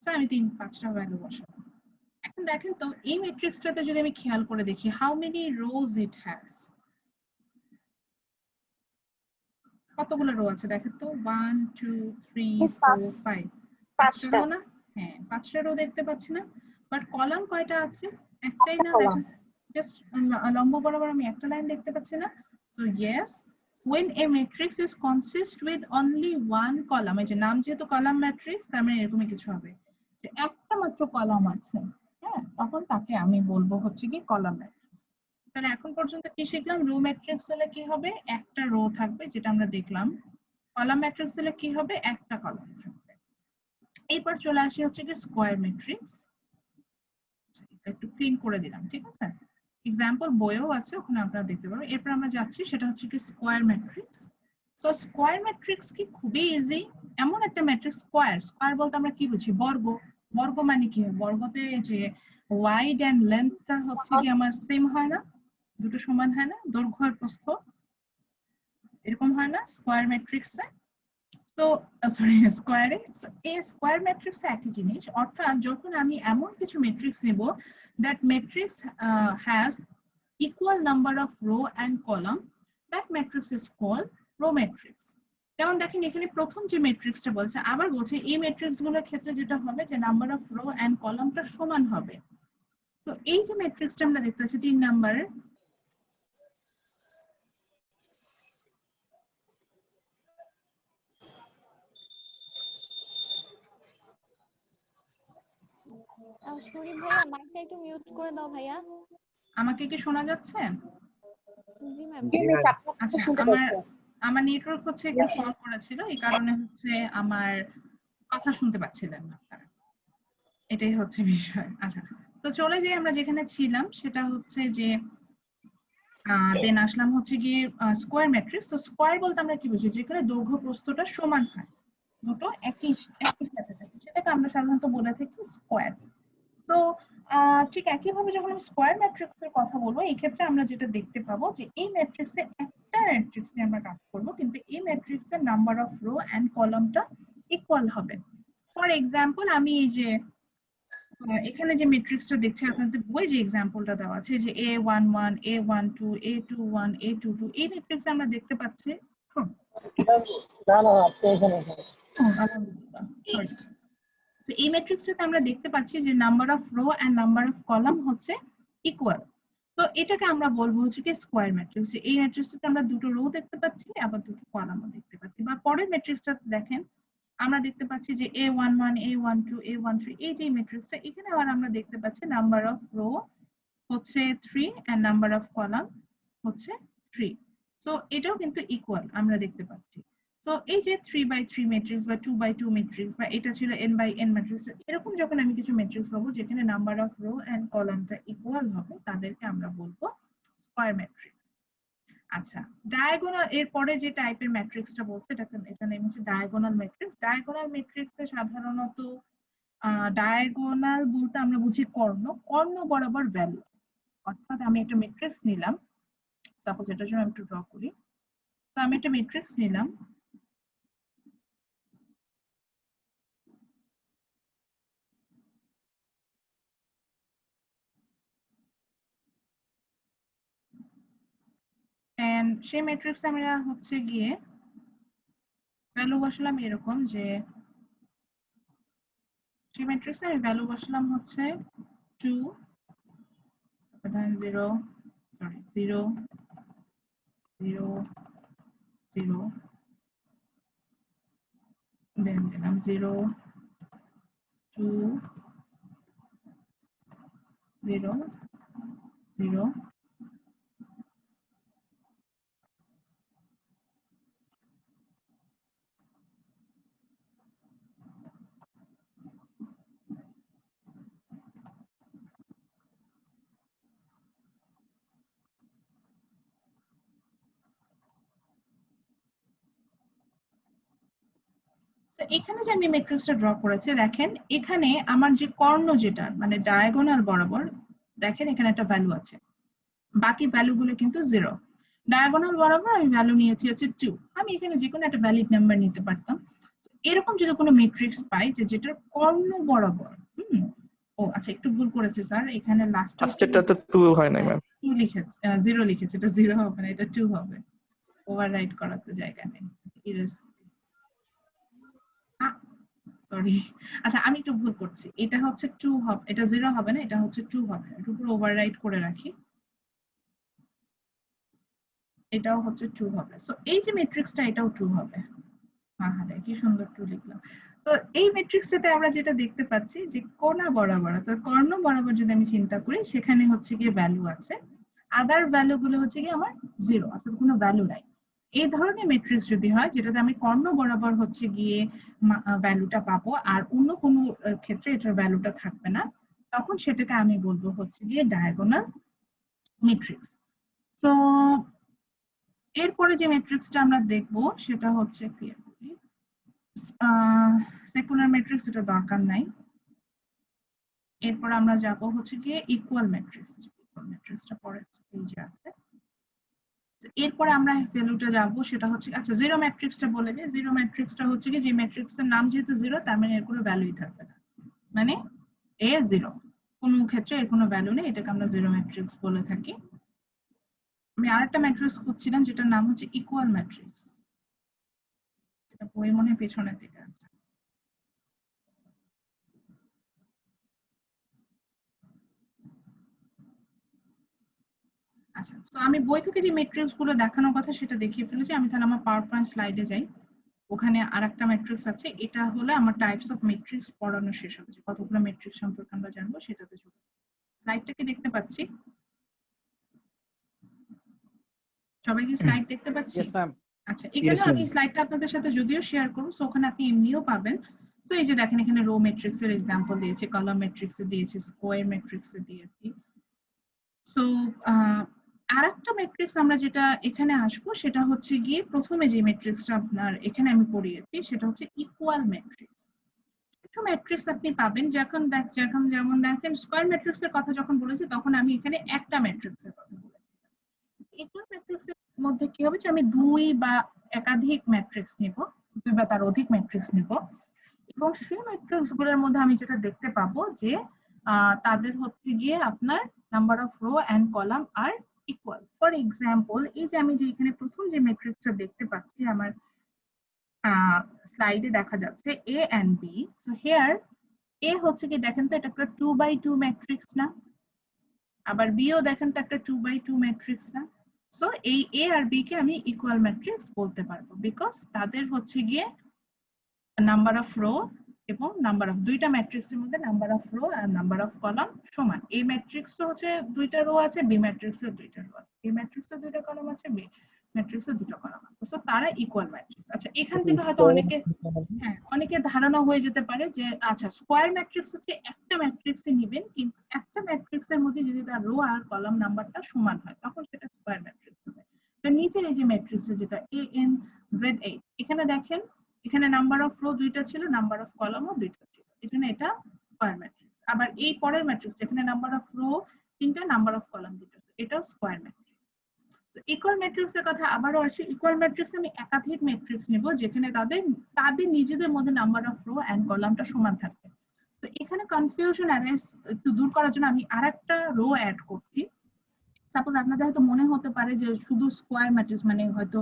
তো আমি 5টা ভ্যালু বসাবো। এখন দেখেন তো এই ম্যাট্রিক্সটাতে যদি আমি খেয়াল করে দেখি how many rose it has, কতগুলো রো আছে দেখেন তো, 1 2 3 4 5, 5টা রো না? হ্যাঁ 5টা রো দেখতে পাচ্ছি না, বাট কলাম কয়টা আছে? একটাই না, দেখেন জাস্ট লম্ব বরাবর আমি একটা লাইন দেখতে পাচ্ছি না। So yes, when a matrix is consist with only one column, এই যে নাম যেহেতু কলাম ম্যাট্রিক্স তার মানে এরকমই কিছু হবে যে একটা মাত্র কলাম আছে, হ্যাঁ তখন তাকে আমি বলবো হচ্ছে কি কলাম ম্যাট্রিক্স। তাহলে এখন পর্যন্ত কি শিখলাম, রো ম্যাট্রিক্স হলে কি হবে, একটা রো থাকবে যেটা আমরা দেখলাম, কলাম ম্যাট্রিক্স হলে কি হবে, একটা কলাম থাকবে। এরপর চলে আসি হচ্ছে কি স্কয়ার ম্যাট্রিক্স, একটু ক্লিন করে দিলাম, ঠিক আছে, এক্সাম্পল বইও আছে ওখানে আপনারা দেখতে পাবেন। এরপর আমরা যাচ্ছি সেটা হচ্ছে কি square matrix. So square matrix কি খুবই ইজি, এমন একটা ম্যাট্রিক্স, স্কয়ার, স্কয়ার বলতে আমরা কি বুঝি, বর্গ। বর্গ মানে কি, বর্গতে যে ওয়াইড এন্ড লেন্থটা হচ্ছে কি আমার সেম হয় না, দুটো সমান হয় না, দৈর্ঘ্য আর প্রস্থ এরকম হয় না স্কোয়ার ম্যাট্রিক্সে? তো সরি স্কোয়ারে, এই স্কোয়ার ম্যাট্রিক্সে একই জিনিস, অর্থাৎ যখন আমি এমন কিছু ম্যাট্রিক্স নেব that matrix has equal number of row and column, that matrix is called row matrix. যেমন দেখেন এখানে প্রথম যে ম্যাট্রিক্সটা বলছে, আবার বলছে এই ম্যাট্রিক্স গুলোর ক্ষেত্রে যেটা হবে যে নাম্বার অফ রো এন্ড কলামটা সমান হবে। তো এই যে ম্যাট্রিক্সটা আমরা দেখতে পাচ্ছি 3 নাম্বারের, শরীফ ভাইয়া মাইকটা একটু মিউট করে দাও ভাইয়া। আমাকে কি শোনা যাচ্ছে? জি ম্যাম। আচ্ছা, আমার নেটওয়ার্ক হচ্ছে একটু ফল করেছিল, এই কারণে হচ্ছে আমার কথা শুনতে পাচ্ছিলেন না আপনারা, এটাই হচ্ছে বিষয়। আচ্ছা, তো চলে যাই আমরা যেখানে ছিলাম, সেটা হচ্ছে যে দেন আসলাম হচ্ছে গিয়ে স্কোয়ার ম্যাট্রিক্স। তো স্কোয়ার বলতে আমরা কি বুঝি? যেখানে দৈর্ঘ্য প্রস্থটা সমান হয়, দুটো একই সাথে থাকে, সেটাকে আমরা সাধারণত বলে থাকি স্কোয়ার। তো ঠিক একইভাবে যখন আমি স্কোয়ার ম্যাট্রিক্সের কথা বলবো, এই ক্ষেত্রে আমরা যেটা দেখতে পাবো যে এই ম্যাট্রিক্সে একটা ম্যাট্রিক্স নিয়ে আমরা কাজ করবো, কিন্তু এই ম্যাট্রিক্সের নাম্বার অফ রো এন্ড কলামটা ইকুয়াল হবে। ফর এক্সাম্পল, আমি এই যে এখানে যে ম্যাট্রিক্সটা দেখছি আপনাদের বই যে এক্সাম্পলটা দেওয়া আছে যে A11, A12, A21, A22, এই ম্যাট্রিক্সে আমরা দেখতে পাচ্ছি আলহামদুলিল্লাহ, সরি। তো এই ম্যাট্রিক্সটাতে আমরা দেখতে পাচ্ছি যে number of row and number of column হচ্ছে ইকুয়াল। তো এটাকে আমরা বলবো হচ্ছে কি স্কোয়ার ম্যাট্রিক্স। এই ম্যাট্রিক্সটাতে আমরা দুটো রো দেখতে পাচ্ছি, আবার দুটো কলামও দেখতে পাচ্ছি। বা পরের ম্যাট্রিক্সটা দেখেন, আমরা দেখতে পাচ্ছি যে A11, A12, A13, এই যে ম্যাট্রিক্সটা, এখানে আবার আমরা দেখতে পাচ্ছি নাম্বার অফ রো হচ্ছে 3 এন্ড নাম্বার অফ কলাম হচ্ছে 3। সো এটাও কিন্তু ইকুয়াল আমরা দেখতে পাচ্ছি। তো এই যে 3/3 ম্যাট্রিক্স বা 2/2 ম্যাট্রিক্স, বা এটা ছিল n/n ম্যাট্রিক্স, এরকম যখন আমি কিছু ম্যাট্রিক্স পাবো যেখানে নাম্বার অফ রো এন্ড কলামটা ইকুয়াল হবে, তাদেরকে আমরা বলবো স্কয়ার ম্যাট্রিক্স। আচ্ছা, ডায়াগোনাল, এর পরে যে টাইপের ম্যাট্রিক্সটা বলছে এটা নেম হচ্ছে ডায়াগোনাল ম্যাট্রিক্স। ডায়াগোনাল ম্যাট্রিক্সে সাধারণত ডায়াগোনাল বলতে আমরা বুঝি কর্ণ বরাবর ভ্যালু। অর্থাৎ আমি একটা ম্যাট্রিক্স নিলাম, সাপোজ এটার জন্য আমি একটু ড্র করি। তো আমি একটা ম্যাট্রিক্স নিলাম, এন্ড সেই ম্যাট্রিক্সে আমরা হচ্ছে গিয়ে ভ্যালু বসালাম এরকম যে, সেই ম্যাট্রিক্সে আমি ভ্যালু বসালাম হচ্ছে 2, 0, 0, 0, 0, দেন দিলাম 0, 2, 0, 0, এখানে যে আমি ম্যাট্রিক্সটা ড্র করেছি, দেখেন এখানে আমার যে কর্ণ যেটা মানে ডায়াগোনাল বরাবর, দেখেন এখানে একটা ভ্যালু আছে, বাকি ভ্যালুগুলো কিন্তু 0। ডায়াগোনাল বরাবর আমি ভ্যালু নিয়েছি হচ্ছে 2, আমি এখানে যে কোনো একটা ভ্যালিড নাম্বার নিতে পারতাম। এরকম যদি কোনো ম্যাট্রিক্স পাই যে যেটার কর্ণ বরাবর, ও আচ্ছা একটু ভুল করেছে স্যার, এখানে লাস্টেরটাতে 2 হয় নাই ম্যাম, 2 লিখেছে, 0 লিখেছে, এটা 0 হবে না, এটা 2 হবে। ওভাররাইট করার তো জায়গা নেই, ইরেজ, সরি। আচ্ছা আমি একটু ভুল করছি, এটা হচ্ছে 2 হবে, এটা 0 হবে না, এটা হচ্ছে 2 হবে। এর উপর ওভাররাইট করে রাখি, এটাও হচ্ছে 2 হবে। সো এই যে ম্যাট্রিক্সটা, এটাও 2 হবে। হ্যাঁ, কি সুন্দর 2 লিখলাম। তো এই ম্যাট্রিক্সটাতে আমরা যেটা দেখতে পাচ্ছি যে কোণা বরাবর, অর্থাৎ কর্ণ বরাবর যদি আমি চিন্তা করি, সেখানে হচ্ছে গিয়ে ভ্যালু আছে, আদার ভ্যালু গুলো হচ্ছে গিয়ে আমার 0, অর্থাৎ কোনো ভ্যালু নাই। এই ধরনের ম্যাট্রিক্স যদি হয় যেটাতে আমি কর্ণ বরাবর হচ্ছে গিয়ে ভ্যালুটা পাবো আর অন্য কোনো ক্ষেত্রে এটার ভ্যালুটা থাকবে না, তখন সেটাকে আমি বলবো হচ্ছে গিয়ে ডায়াগোনাল ম্যাট্রিক্স। তো এরপরে যে ম্যাট্রিক্সটা আমরা দেখবো সেটা হচ্ছে সেকুলার ম্যাট্রিক্স, এটা দরকার নাই। এরপর আমরা যাব হচ্ছে গিয়ে ইকুয়াল ম্যাট্রিক্স। ইকুয়াল ম্যাট্রিক্সটা পরে এই যে আছে, এরপরে আমরা ভ্যালুটা যাব, সেটা হচ্ছে আচ্ছা জিরো ম্যাট্রিক্সটা বলে যে জিরো ম্যাট্রিক্সটা হচ্ছে কি যে ম্যাট্রিক্সের নাম যেহেতু জিরো তার মানে এর কোনো ভ্যালুই থাকবে না, মানে এ জিরো, কোনো ক্ষেত্রে এর কোনো ভ্যালু নেই, এটাকে আমরা জিরো ম্যাট্রিক্স বলে থাকি। আমি আরেকটা ম্যাট্রিক্স খুঁজছিলাম যেটার নাম হচ্ছে ইকুয়াল ম্যাট্রিক্স, এটা বই মনে হয় পেছনের দিকে আছে। আচ্ছা, তো আমি বই থেকে যে ম্যাট্রিক্স গুলো দেখানোর কথা সেটা দেখিয়ে ফেলেছি। আমি তাহলে আমার পাওয়ার পয়েন্ট স্লাইডে যাই, ওখানে আরেকটা ম্যাট্রিক্স আছে, এটা হলে আমার টাইপস অফ ম্যাট্রিক্স পড়ানো শেষ হবে, যে কতগুলো ম্যাট্রিক্স সম্পর্কে আমরা জানবো সেটাতে চলে। স্লাইডটা কি দেখতে পাচ্ছি? সবাই কি স্লাইড দেখতে পাচ্ছি? আচ্ছা, এখানে আমি স্লাইডটা আপনাদের সাথে যদিও শেয়ার করব, সো ওখানে আপনি এমনিও পাবেন। তো এই যে দেখেন এখানে রো ম্যাট্রিক্স এর एग्जांपल দিয়েছে, কলাম ম্যাট্রিক্স এ দিয়েছে, স্কয়ার ম্যাট্রিক্স এ দিয়েছি। সো আরেকটা ম্যাট্রিক্স আমরা যেটা এখানে আসবো সেটা হচ্ছে গিয়ে প্রথমে যে ম্যাট্রিক্সটা আপনার এখানে আমি পড়িয়েছি সেটা হচ্ছে ইকুয়াল ম্যাট্রিক্স। কিছু ম্যাট্রিক্স আপনি পাবেন যখন যেমন দেখেন স্কয়ার ম্যাট্রিক্স এর কথা যখন বলেছি তখন আমি এখানে একটা ম্যাট্রিক্সের কথা বলেছি। ইকুয়াল ম্যাট্রিক্সের মধ্যে কি হবে যে আমি দুই বা একাধিক ম্যাট্রিক্স নিব, দুই বা তার অধিক ম্যাট্রিক্স নিব, এবং সেই ম্যাট্রিক্স গুলোর মধ্যে আমি যেটা দেখতে পাবো যে তাদের হচ্ছে গিয়ে আপনার number of row and column are equal. For example এই যে আমি যে এখানে প্রথম যে ম্যাট্রিক্সটা দেখতে পাচ্ছি আমার স্লাইডে দেখা যাচ্ছে এ এন্ড বি। সো হিয়ার এ হচ্ছে কি দেখেন তো এটা একটা 2x2 ম্যাট্রিক্স না, আবার বিও দেখেন তো একটা 2x2 ম্যাট্রিক্স না। সো এই এ আর বি কে আমি ইকুয়াল ম্যাট্রিক্স বলতে পারবো, বিকজ তাদের হচ্ছে গিয়ে নাম্বার অফ রো এবং নাম্বার অফ দুইটা ম্যাট্রিক্সের মধ্যে নাম্বার অফ রো আর নাম্বার অফ কলাম সমান। এ ম্যাট্রিক্স তো হচ্ছে দুইটা রো আছে, বি ম্যাট্রিক্স এর দুইটা রো আছে, এ ম্যাট্রিক্স এর দুইটা কলাম আছে, বি ম্যাট্রিক্স এর দুটো কলাম আছে, সো তারা ইকুয়াল ম্যাট্রিক্স। আচ্ছা, এখান থেকে হয়তো অনেকে ধারণা হয়ে যেতে পারে যে আচ্ছা স্কয়ার ম্যাট্রিক্স হচ্ছে একটা ম্যাট্রিক্সে নেবেন, কিন্তু একটা ম্যাট্রিক্সের মধ্যে যদি তার রো আর কলাম নাম্বারটা সমান হয় তখন সেটা স্কয়ার ম্যাট্রিক্স হবে। নিচের এই যে ম্যাট্রিক্স যেটা ANZ8, এখানে দেখেন এখানে নাম্বার অফ রো দুইটা ছিল, নাম্বার অফ কলামও দুইটা ছিল, এজন্য এটা স্কয়ার ম্যাট্রিক্স। আবার এই পরের ম্যাট্রিক্স এখানে নাম্বার অফ রো তিনটা, নাম্বার অফ কলাম দুটো, এটাও স্কয়ার ম্যাট্রিক্স। তো ইকুয়াল ম্যাট্রিক্স এর কথা আবারও আসি, ইকুয়াল ম্যাট্রিক্স আমি একাধিক ম্যাট্রিক্স নেব যেখানে তাদের নিজেদের মধ্যে নাম্বার অফ রো এন্ড কলামটা সমান থাকবে। তো এখানে কনফিউশন অ্যারেস একটু দূর করার জন্য আমি আরেকটা রো অ্যাড করছি। সাপোজ আপনাদের হয়তো মনে হতে পারে যে শুধু স্কয়ার ম্যাট্রিক্স মানে হয়তো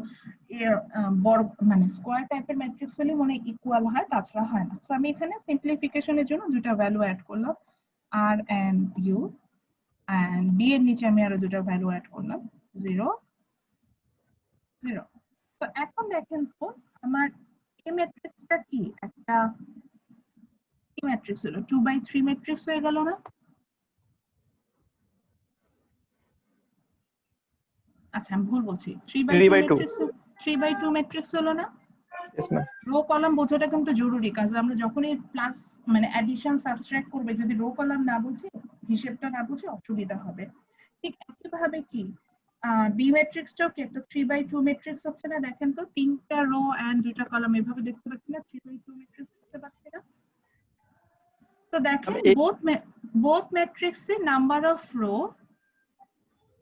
বর্গ মানে স্কয়ার টাইপের ম্যাট্রিক্স হলে মনে ইকুয়াল হয়, তাছাড়া হয় না। তো আমি এখানে সিম্পলিফিকেশনের জন্য দুটো ভ্যালু অ্যাড করলাম, আর এন্ড ইউ, এন্ড বি এর নিচে আমি আরো দুটো ভ্যালু অ্যাড করলাম 0 0। তো এখন দেখেন তো আমার এই ম্যাট্রিক্সটা কি একটা কি ম্যাট্রিক্স হলো, 2x3 ম্যাট্রিক্স হয়ে গেল না? আচ্ছা আমি ভুল বলছি, 3x2 ম্যাট্রিক্স হলো না? রো কলাম বোঝাটা কিন্তু জরুরি, কারণ আমরা যখনই প্লাস মানে অ্যাডিশন সাবট্রাক্ট করবে যদি রো কলাম না বুঝি, হিসেবটা না বুঝি অসুবিধা হবে। ঠিক একইভাবে কি বি ম্যাট্রিক্সটাও কি একটা 3x2 ম্যাট্রিক্স হচ্ছে না? দেখেন তো তিনটা রো এন্ড দুইটা কলাম এভাবে দেখতে পাচ্ছি না, 3x2 ম্যাট্রিক্স দেখতে পাচ্ছি না? তো দেখেন বোথ ম্যাট্রিক্সে নাম্বার অফ রো,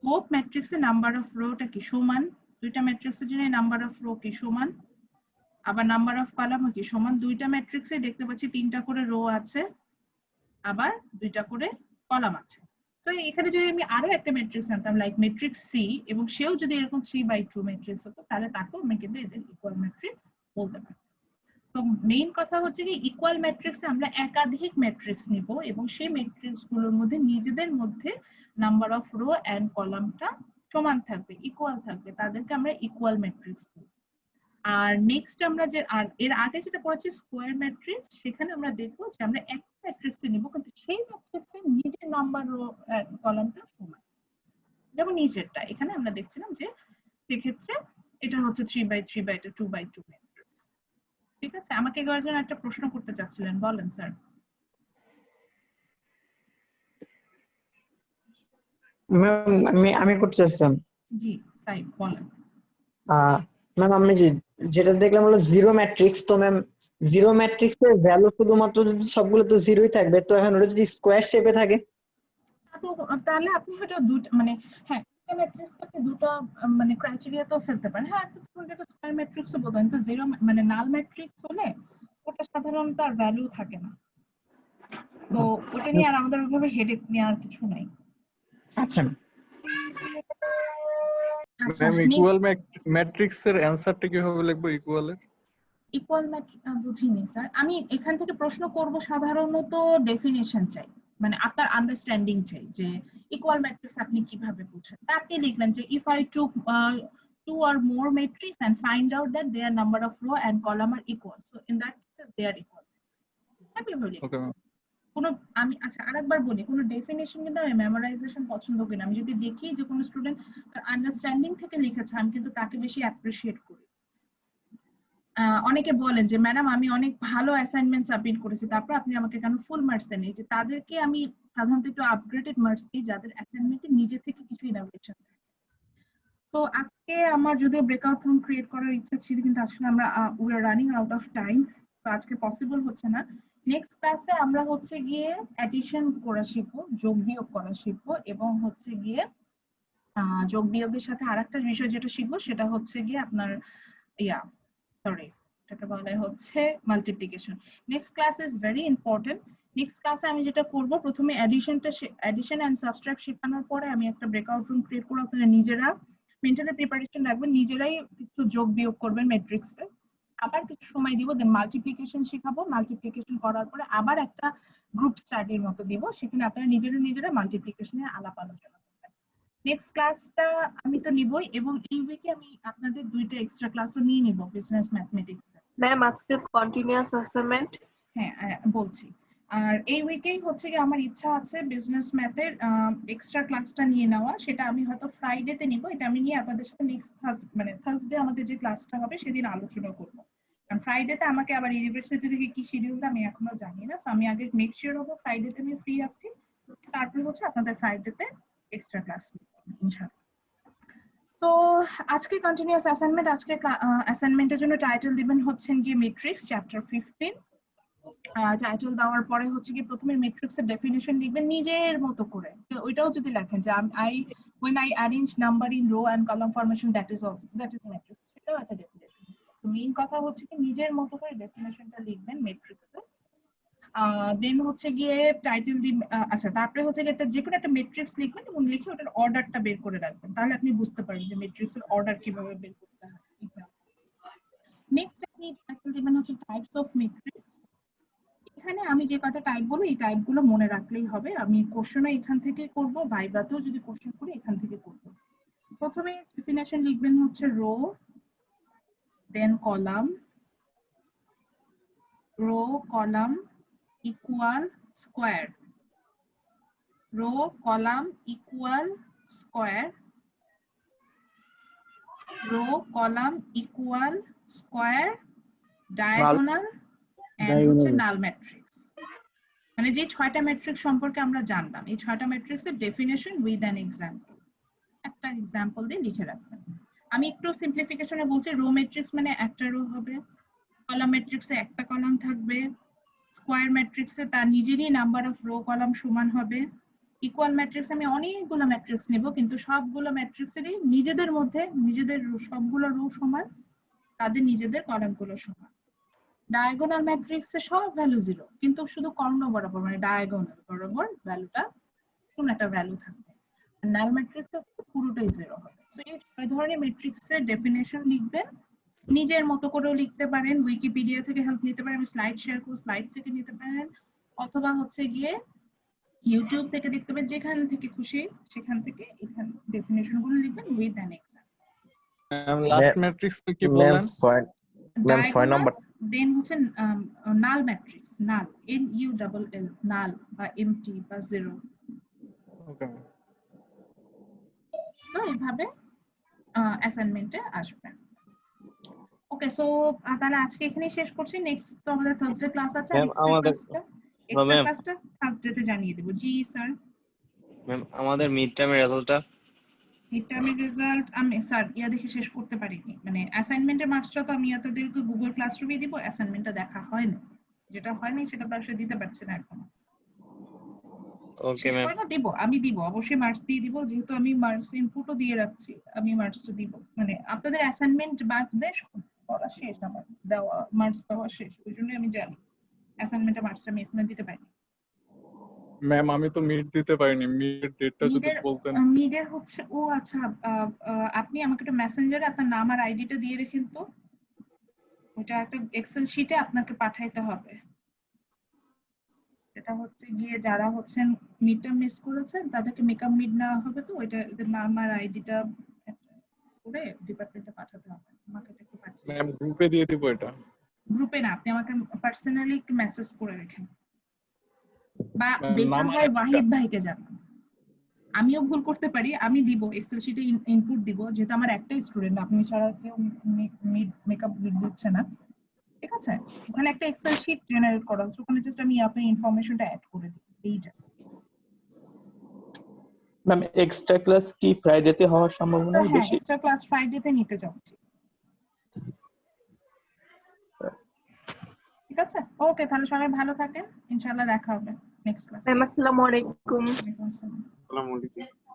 বোথ ম্যাট্রিক্সে নাম্বার অফ রোটা কি সমান, দুইটা ম্যাট্রিক্সের জন্য নাম্বার অফ রো কি সমান, আবার নাম্বার অফ কলাম কি সমান। দুইটা ম্যাট্রিক্সে দেখতে পাচ্ছি তিনটা করে রো আছে, আবার দুইটা করে কলাম আছে। তো এখানে যদি আমি আরো একটা ম্যাট্রিক্স আনতাম লাইক ম্যাট্রিক্স সি, এবং সেও যদি এরকম 3x2 ম্যাট্রিক্স হতো তাহলে তাকেও আমি কিন্তু এদের ইকুয়াল ম্যাট্রিক্স বলতে পারি। সো মেইন কথা হচ্ছে কি ইকুয়াল ম্যাট্রিক্সে আমরা একাধিক ম্যাট্রিক্স নিব এবং সেই ম্যাট্রিক্স গুলোর মধ্যে নিজেদের মধ্যে নাম্বার অফ রো এন্ড কলামটা সমান থাকবে, ইকুয়াল থাকবে, তাদেরকে আমরা ইকুয়াল ম্যাট্রিক্স বলবো। আর নেক্সট আমরা যে এর আগে যেটা পড়েছি স্কয়ার ম্যাট্রিক্স, সেখানে আমরা দেখবো যে আমরা একটা ম্যাট্রিক্সে নিব কিন্তু সেই ম্যাট্রিক্সের নিজের নাম্বার রো কলামটা সমান, যেমন নিচেরটা এখানে আমরা দেখছিলাম যে সেক্ষেত্রে এটা হচ্ছে 3x3 বা এটা 2x2 ম্যাট্রিক্স। ঠিক আছে, আমাকে কয়েকজন একটা প্রশ্ন করতে চাচ্ছিলেন, বলেন স্যার। ম্যাম আমি করতে চাচ্ছিলাম। জি সাইফ বলেন। ম্যাম আমি যেটা দেখলাম হলো জিরো ম্যাট্রিক্স, তো ম্যাম জিরো ম্যাট্রিক্স এর ভ্যালু শুধুমাত্র যদি সবগুলো তো জিরোই থাকবে, তো এখন ওটা যদি স্কয়ার শেপে থাকে তাহলে আপনি হয়তো দুটো মানে হ্যাঁ ম্যাট্রিক্স আপনি দুটো মানে ক্রাইটেরিয়া তো ফেলতে পারেন। হ্যাঁ, একটা তো স্কয়ার ম্যাট্রিক্সও বলতে পারেন, তো জিরো মানে নাল ম্যাট্রিক্স হলে ওটা সাধারণত আর ভ্যালু থাকে না, তো ওটা নিয়ে আর আমাদের ওইভাবে হেডেক নেওয়ার কিছু নাই। আচ্ছা আচ্ছা, ম্যাম ইকুয়াল ম্যাট্রিক্স এর অ্যানসারটা কিভাবে লিখবো ইকুয়ালের? ইকুয়াল বুঝিনি স্যার। আমি এখান থেকে প্রশ্ন করব সাধারণত ডেফিনেশন চাই, মানে আপনার আন্ডারস্ট্যান্ডিং চাই যে ইকুয়াল ম্যাট্রিক্স আপনি কিভাবে বুঝেন। তা আপনি লিখলেন যে if I took two or more matrix and find out that their number of row and column are equal, so in that case they are equal. Happy বলি ওকে ম্যাম। কোনো আমি আচ্ছা আরেকবার বলি, কোনো ডেফিনেশন কিন্তু আমি মেমোরাইজেশন পছন্দ করি না। আমি যদি দেখি যে কোনো স্টুডেন্ট তার আন্ডারস্ট্যান্ডিং থেকে লিখেছে, আমি কিন্তু তাকে বেশি অ্যাপ্রিশিয়েট করি। অনেকে বলেন যে ম্যাডাম আমি অনেক ভালো অ্যাসাইনমেন্ট সাবমিট করেছি, তারপর আপনি আমাকে কেন ফুল মার্কস দেন? এই যে তাদেরকে আমি সাধারণত একটু আপগ্রেডেড মার্কস দিই, যাদের অ্যাসাইনমেন্টে নিজে থেকে কিছু ইনোভেশন থাকে। তো আজকে আমার যদিও ব্রেকআউট রুম ক্রিয়েট করার ইচ্ছা ছিল, কিন্তু আসলে আমরা we are running out of time, তো আজকে পসিবল হচ্ছে না। নেক্সট ক্লাসে আমরা হচ্ছে গিয়ে অ্যাডিশন করা শিখবো, যোগ বিয়োগ করা শিখবো, এবং হচ্ছে গিয়ে যোগ বিয়োগের সাথে আরেকটা বিষয় যেটা শিখবো সেটা হচ্ছে গিয়ে আপনার সরি এটাকে বলা হচ্ছে multiplication. Next class is very important. Next ক্লাসে আমি যেটা করব, প্রথমে অ্যাডিশন এন্ড সাবট্রাক্ট শেখানোর পরে আমি একটা ব্রেকআউট রুম ক্রিয়েট করে আপনারা নিজেরা মেন্টালি প্রিপারেশন রাখবেন, নিজেরাই একটু যোগ বিয়োগ করবেন ম্যাট্রিক্সে, আবার কিছু সময় দিব, দেন মাল্টিপ্লিকেশন শেখাবো। মাল্টিপ্লিকেশন করার পরে আবার একটা গ্রুপ স্টাডির মতো দিব, সেখানে আপনারা নিজেরা মাল্টিপ্লিকেশনের আলাপ আলোচনা করবেন। নেক্সট ক্লাসটা আমি তো নিবই, এবং এই উইকে আমি আপনাদের দুইটা এক্সট্রা ক্লাসও নিয়ে নিব বিজনেস ম্যাথমেটিক্স। ম্যাম আজকে কন্টিনিউয়াস অ্যাসাইনমেন্ট? হ্যাঁ বলছি। আর এই উইকেই হচ্ছে কি আমার ইচ্ছা আছে বিজনেস ম্যাথের এক্সট্রা ক্লাসটা নিয়ে নেওয়া, সেটা আমি হয়তো ফ্রাইডেতে নিব। এটা আমি নিয়ে আপনাদের সাথে নেক্সট থার্সডে আমাদের যে ক্লাসটা হবে সেদিন আলোচনা করব, কারণ ফ্রাইডেতে আমাকে আবার ইউনিভার্সিটি থেকে কি শিডিউল আমি এখনো জানি না। সো আমি আগে মেক শিওর হবো ফ্রাইডেতে আমি ফ্রি আছি, তারপরে হচ্ছে আপনাদের ফ্রাইডেতে এক্সট্রা ক্লাস ইনশাআল্লাহ। তো আজকে কন্টিনিউয়াস অ্যাসাইনমেন্ট, আজকে অ্যাসাইনমেন্টের জন্য টাইটেল দিবেন হচ্ছেন গিয়ে ম্যাট্রিক্স চ্যাপ্টার 15। টাইটেল দেওয়ার পরে হচ্ছে কি প্রথমে ম্যাট্রিক্সের ডেফিনিশন লিখবেন নিজের মতো করে। ওইটাও যদি লেখেন যে when I arrange number in row and column formation, that is matrix, সেটাও একটা ডেফিনিশন। সো মেইন কথা হচ্ছে কি নিজের মতো করে ডেফিনিশনটা লিখবেন ম্যাট্রিক্সের। দেন হচ্ছে গিয়ে টাইটেল দিন, আচ্ছা তারপরে হচ্ছে গিয়ে যে কোনো একটা ম্যাট্রিক্স লিখবেন এবং লিখে ওটার অর্ডারটা বের করে রাখবেন, তাহলে আপনি বুঝতে পারবেন যে ম্যাট্রিক্সের অর্ডার কিভাবে বের করতে হয়। নেক্সট আপনি টাইটেল দিবেন হচ্ছে টাইপস অফ ম্যাট্রিক্স। এখানে আমি যে কটা টাইপ বলবো এই টাইপগুলো মনে রাখলেই হবে। আমি কোশ্চেনও এখান থেকে করব, ভাইভাতেও যদি কোশ্চেন করি এখান থেকে করব। প্রথমে ডেফিনিশন লিখবেন হচ্ছে row, then column, row column equal square, row column equal square, row column equal square, diagonal and হচ্ছে নাল ম্যাট্রিক্স। মানে যে 6টা ম্যাট্রিক্স সম্পর্কে আমরা জানলাম, এই 6টা ম্যাট্রিক্সের ডেফিনিশন উইথ অ্যান এক্সাম্পল, একটা এক্সাম্পল দিয়ে লিখে রাখবেন। আমি একটু সিম্পলিফিকেশনে বলছি, রো ম্যাট্রিক্স মানে একটা রো হবে, কলাম ম্যাট্রিক্সে একটা কলাম থাকবে, স্কোয়ার ম্যাট্রিক্সে তার নিজেরই নাম্বার অফ রো কলাম সমান হবে, ইকুয়াল ম্যাট্রিক্স আমি অনেকগুলো ম্যাট্রিক্স নেব কিন্তু সবগুলো ম্যাট্রিক্সেরই নিজেদের মধ্যে নিজেদের সবগুলো রো সমান, তাদের নিজেদের কলামগুলো সমান। ডায়াগোনাল ম্যাট্রিক্সে সব ভ্যালু 0, কিন্তু শুধু কর্ণ বরাবর মানে ডায়াগোনাল বরাবর ভ্যালুটা কোন একটা ভ্যালু থাকবে। নাল ম্যাট্রিক্সে পুরোটাই 0 হবে। সো এই 6 ধরনের ম্যাট্রিক্সের ডেফিনিশন লিখবেন, নিজের মতো করেও লিখতে পারেন, উইকিপিডিয়া থেকে হেল্প নিতে পারেন, আমি স্লাইড শেয়ার করব, স্লাইড থেকে নিতে পারেন, অথবা হচ্ছে গিয়ে ইউটিউব থেকে দেখতে পারেন, যেখান থেকে খুশি সেখান থেকে এখানে ডেফিনিশন গুলো লিখবেন with an example. Last matrix কি বললেন? Ma'am 6 number. দেন হচ্ছে নাল ম্যাট্রিক্স, নাল NULL, নাল বা এমটি বা 0। ওকে। তো এইভাবে অ্যাসাইনমেন্টে আসবে। ওকে, সো তাহলে আজকে এখানেই শেষ করছি। নেক্সট তো আমাদের থার্সডে ক্লাস আছে, এক্সট্রা ক্লাসটা থার্সডেতে জানিয়ে দেব। জি স্যার। ম্যাম আমাদের মিড টার্মের রেজাল্টটা? মিড টার্মের রেজাল্ট আমি স্যার দেখে শেষ করতে পারিনি, মানে অ্যাসাইনমেন্টের মার্কসটা তো আমি আপনাদেরকে গুগল ক্লাসরুমে দিব, অ্যাসাইনমেন্টটা দেখা হয়নি, যেটা হয়নি সেটা তো আসলে দিতে পারছি না এখন। Okay ma'am. দিব, আমি দিব, অবশ্যই মার্কস দিয়ে দিব, যেহেতু আমি মার্কস ইনপুটও দিয়ে রাখছি, আমি মার্কসটা দিব। মানে আপনাদের অ্যাসাইনমেন্ট বাদ দিয়ে করা শেষ, আমার দেওয়া মার্কস দেওয়া শেষ, ওই জন্য আমি জানি অ্যাসাইনমেন্টের মার্কসটা আমি এখনো দিতে পারিনি। ম্যাম আমি তো মিড দিতে পারিনি, মিড ডেটটা যদি বলতেন। মিডের হচ্ছে, ও আচ্ছা, আপনি আমাকে একটু মেসেঞ্জারে আপনার নাম আর আইডিটা দিয়ে রেখেন তো, ওটা একটা এক্সেল শিটে আপনাকে পাঠাইতে হবে। এটা হচ্ছে গিয়ে যারা হচ্ছেন মিডটা মিস করেছেন তাদেরকে মেকআপ মিড নেওয়া হবে, তো ওইটা এদের নাম আর আইডিটা করে ডিপার্টমেন্টে পাঠাতে হবে। আমাকে একটু পাঠিয়ে, ম্যাম গ্রুপে দিয়ে দিব এটা? গ্রুপে না, আপনি আমাকে পার্সোনালি একটু মেসেজ করে রাখেন, বা নাম বেটার আর হয় আইডিটা? ওয়াহিদ ভাইকে জানান। আমিও ভুল করতে পারি, আমি দিব এক্সেল শিটে ইনপুট দিব, যেহেতু আমার একটাই স্টুডেন্ট, আপনি ছাড়া কেউ মেকআপ দিচ্ছে না, ঠিক আছে? ওখানে একটা এক্সেল শিট জেনারেট করা হচ্ছে, ওখানে জাস্ট আমি আপনার ইনফরমেশনটা অ্যাড করে দিই, এই যা। ম্যাম এক্সট্রা ক্লাস কি ফ্রাইডেতে হওয়ার সম্ভাবনা হ্যাঁ, বেশি? এক্সট্রা ক্লাস ফ্রাইডেতে নিতে যাচ্ছি, ঠিক আছে? ওকে, তাহলে সবাই ভালো থাকেন, ইনশাআল্লাহ দেখা হবে নেক্সট ক্লাসে। ম্যাম আসসালামু আলাইকুম। ওয়ালাইকুম আসসালাম। আসসালামু আলাইকুম।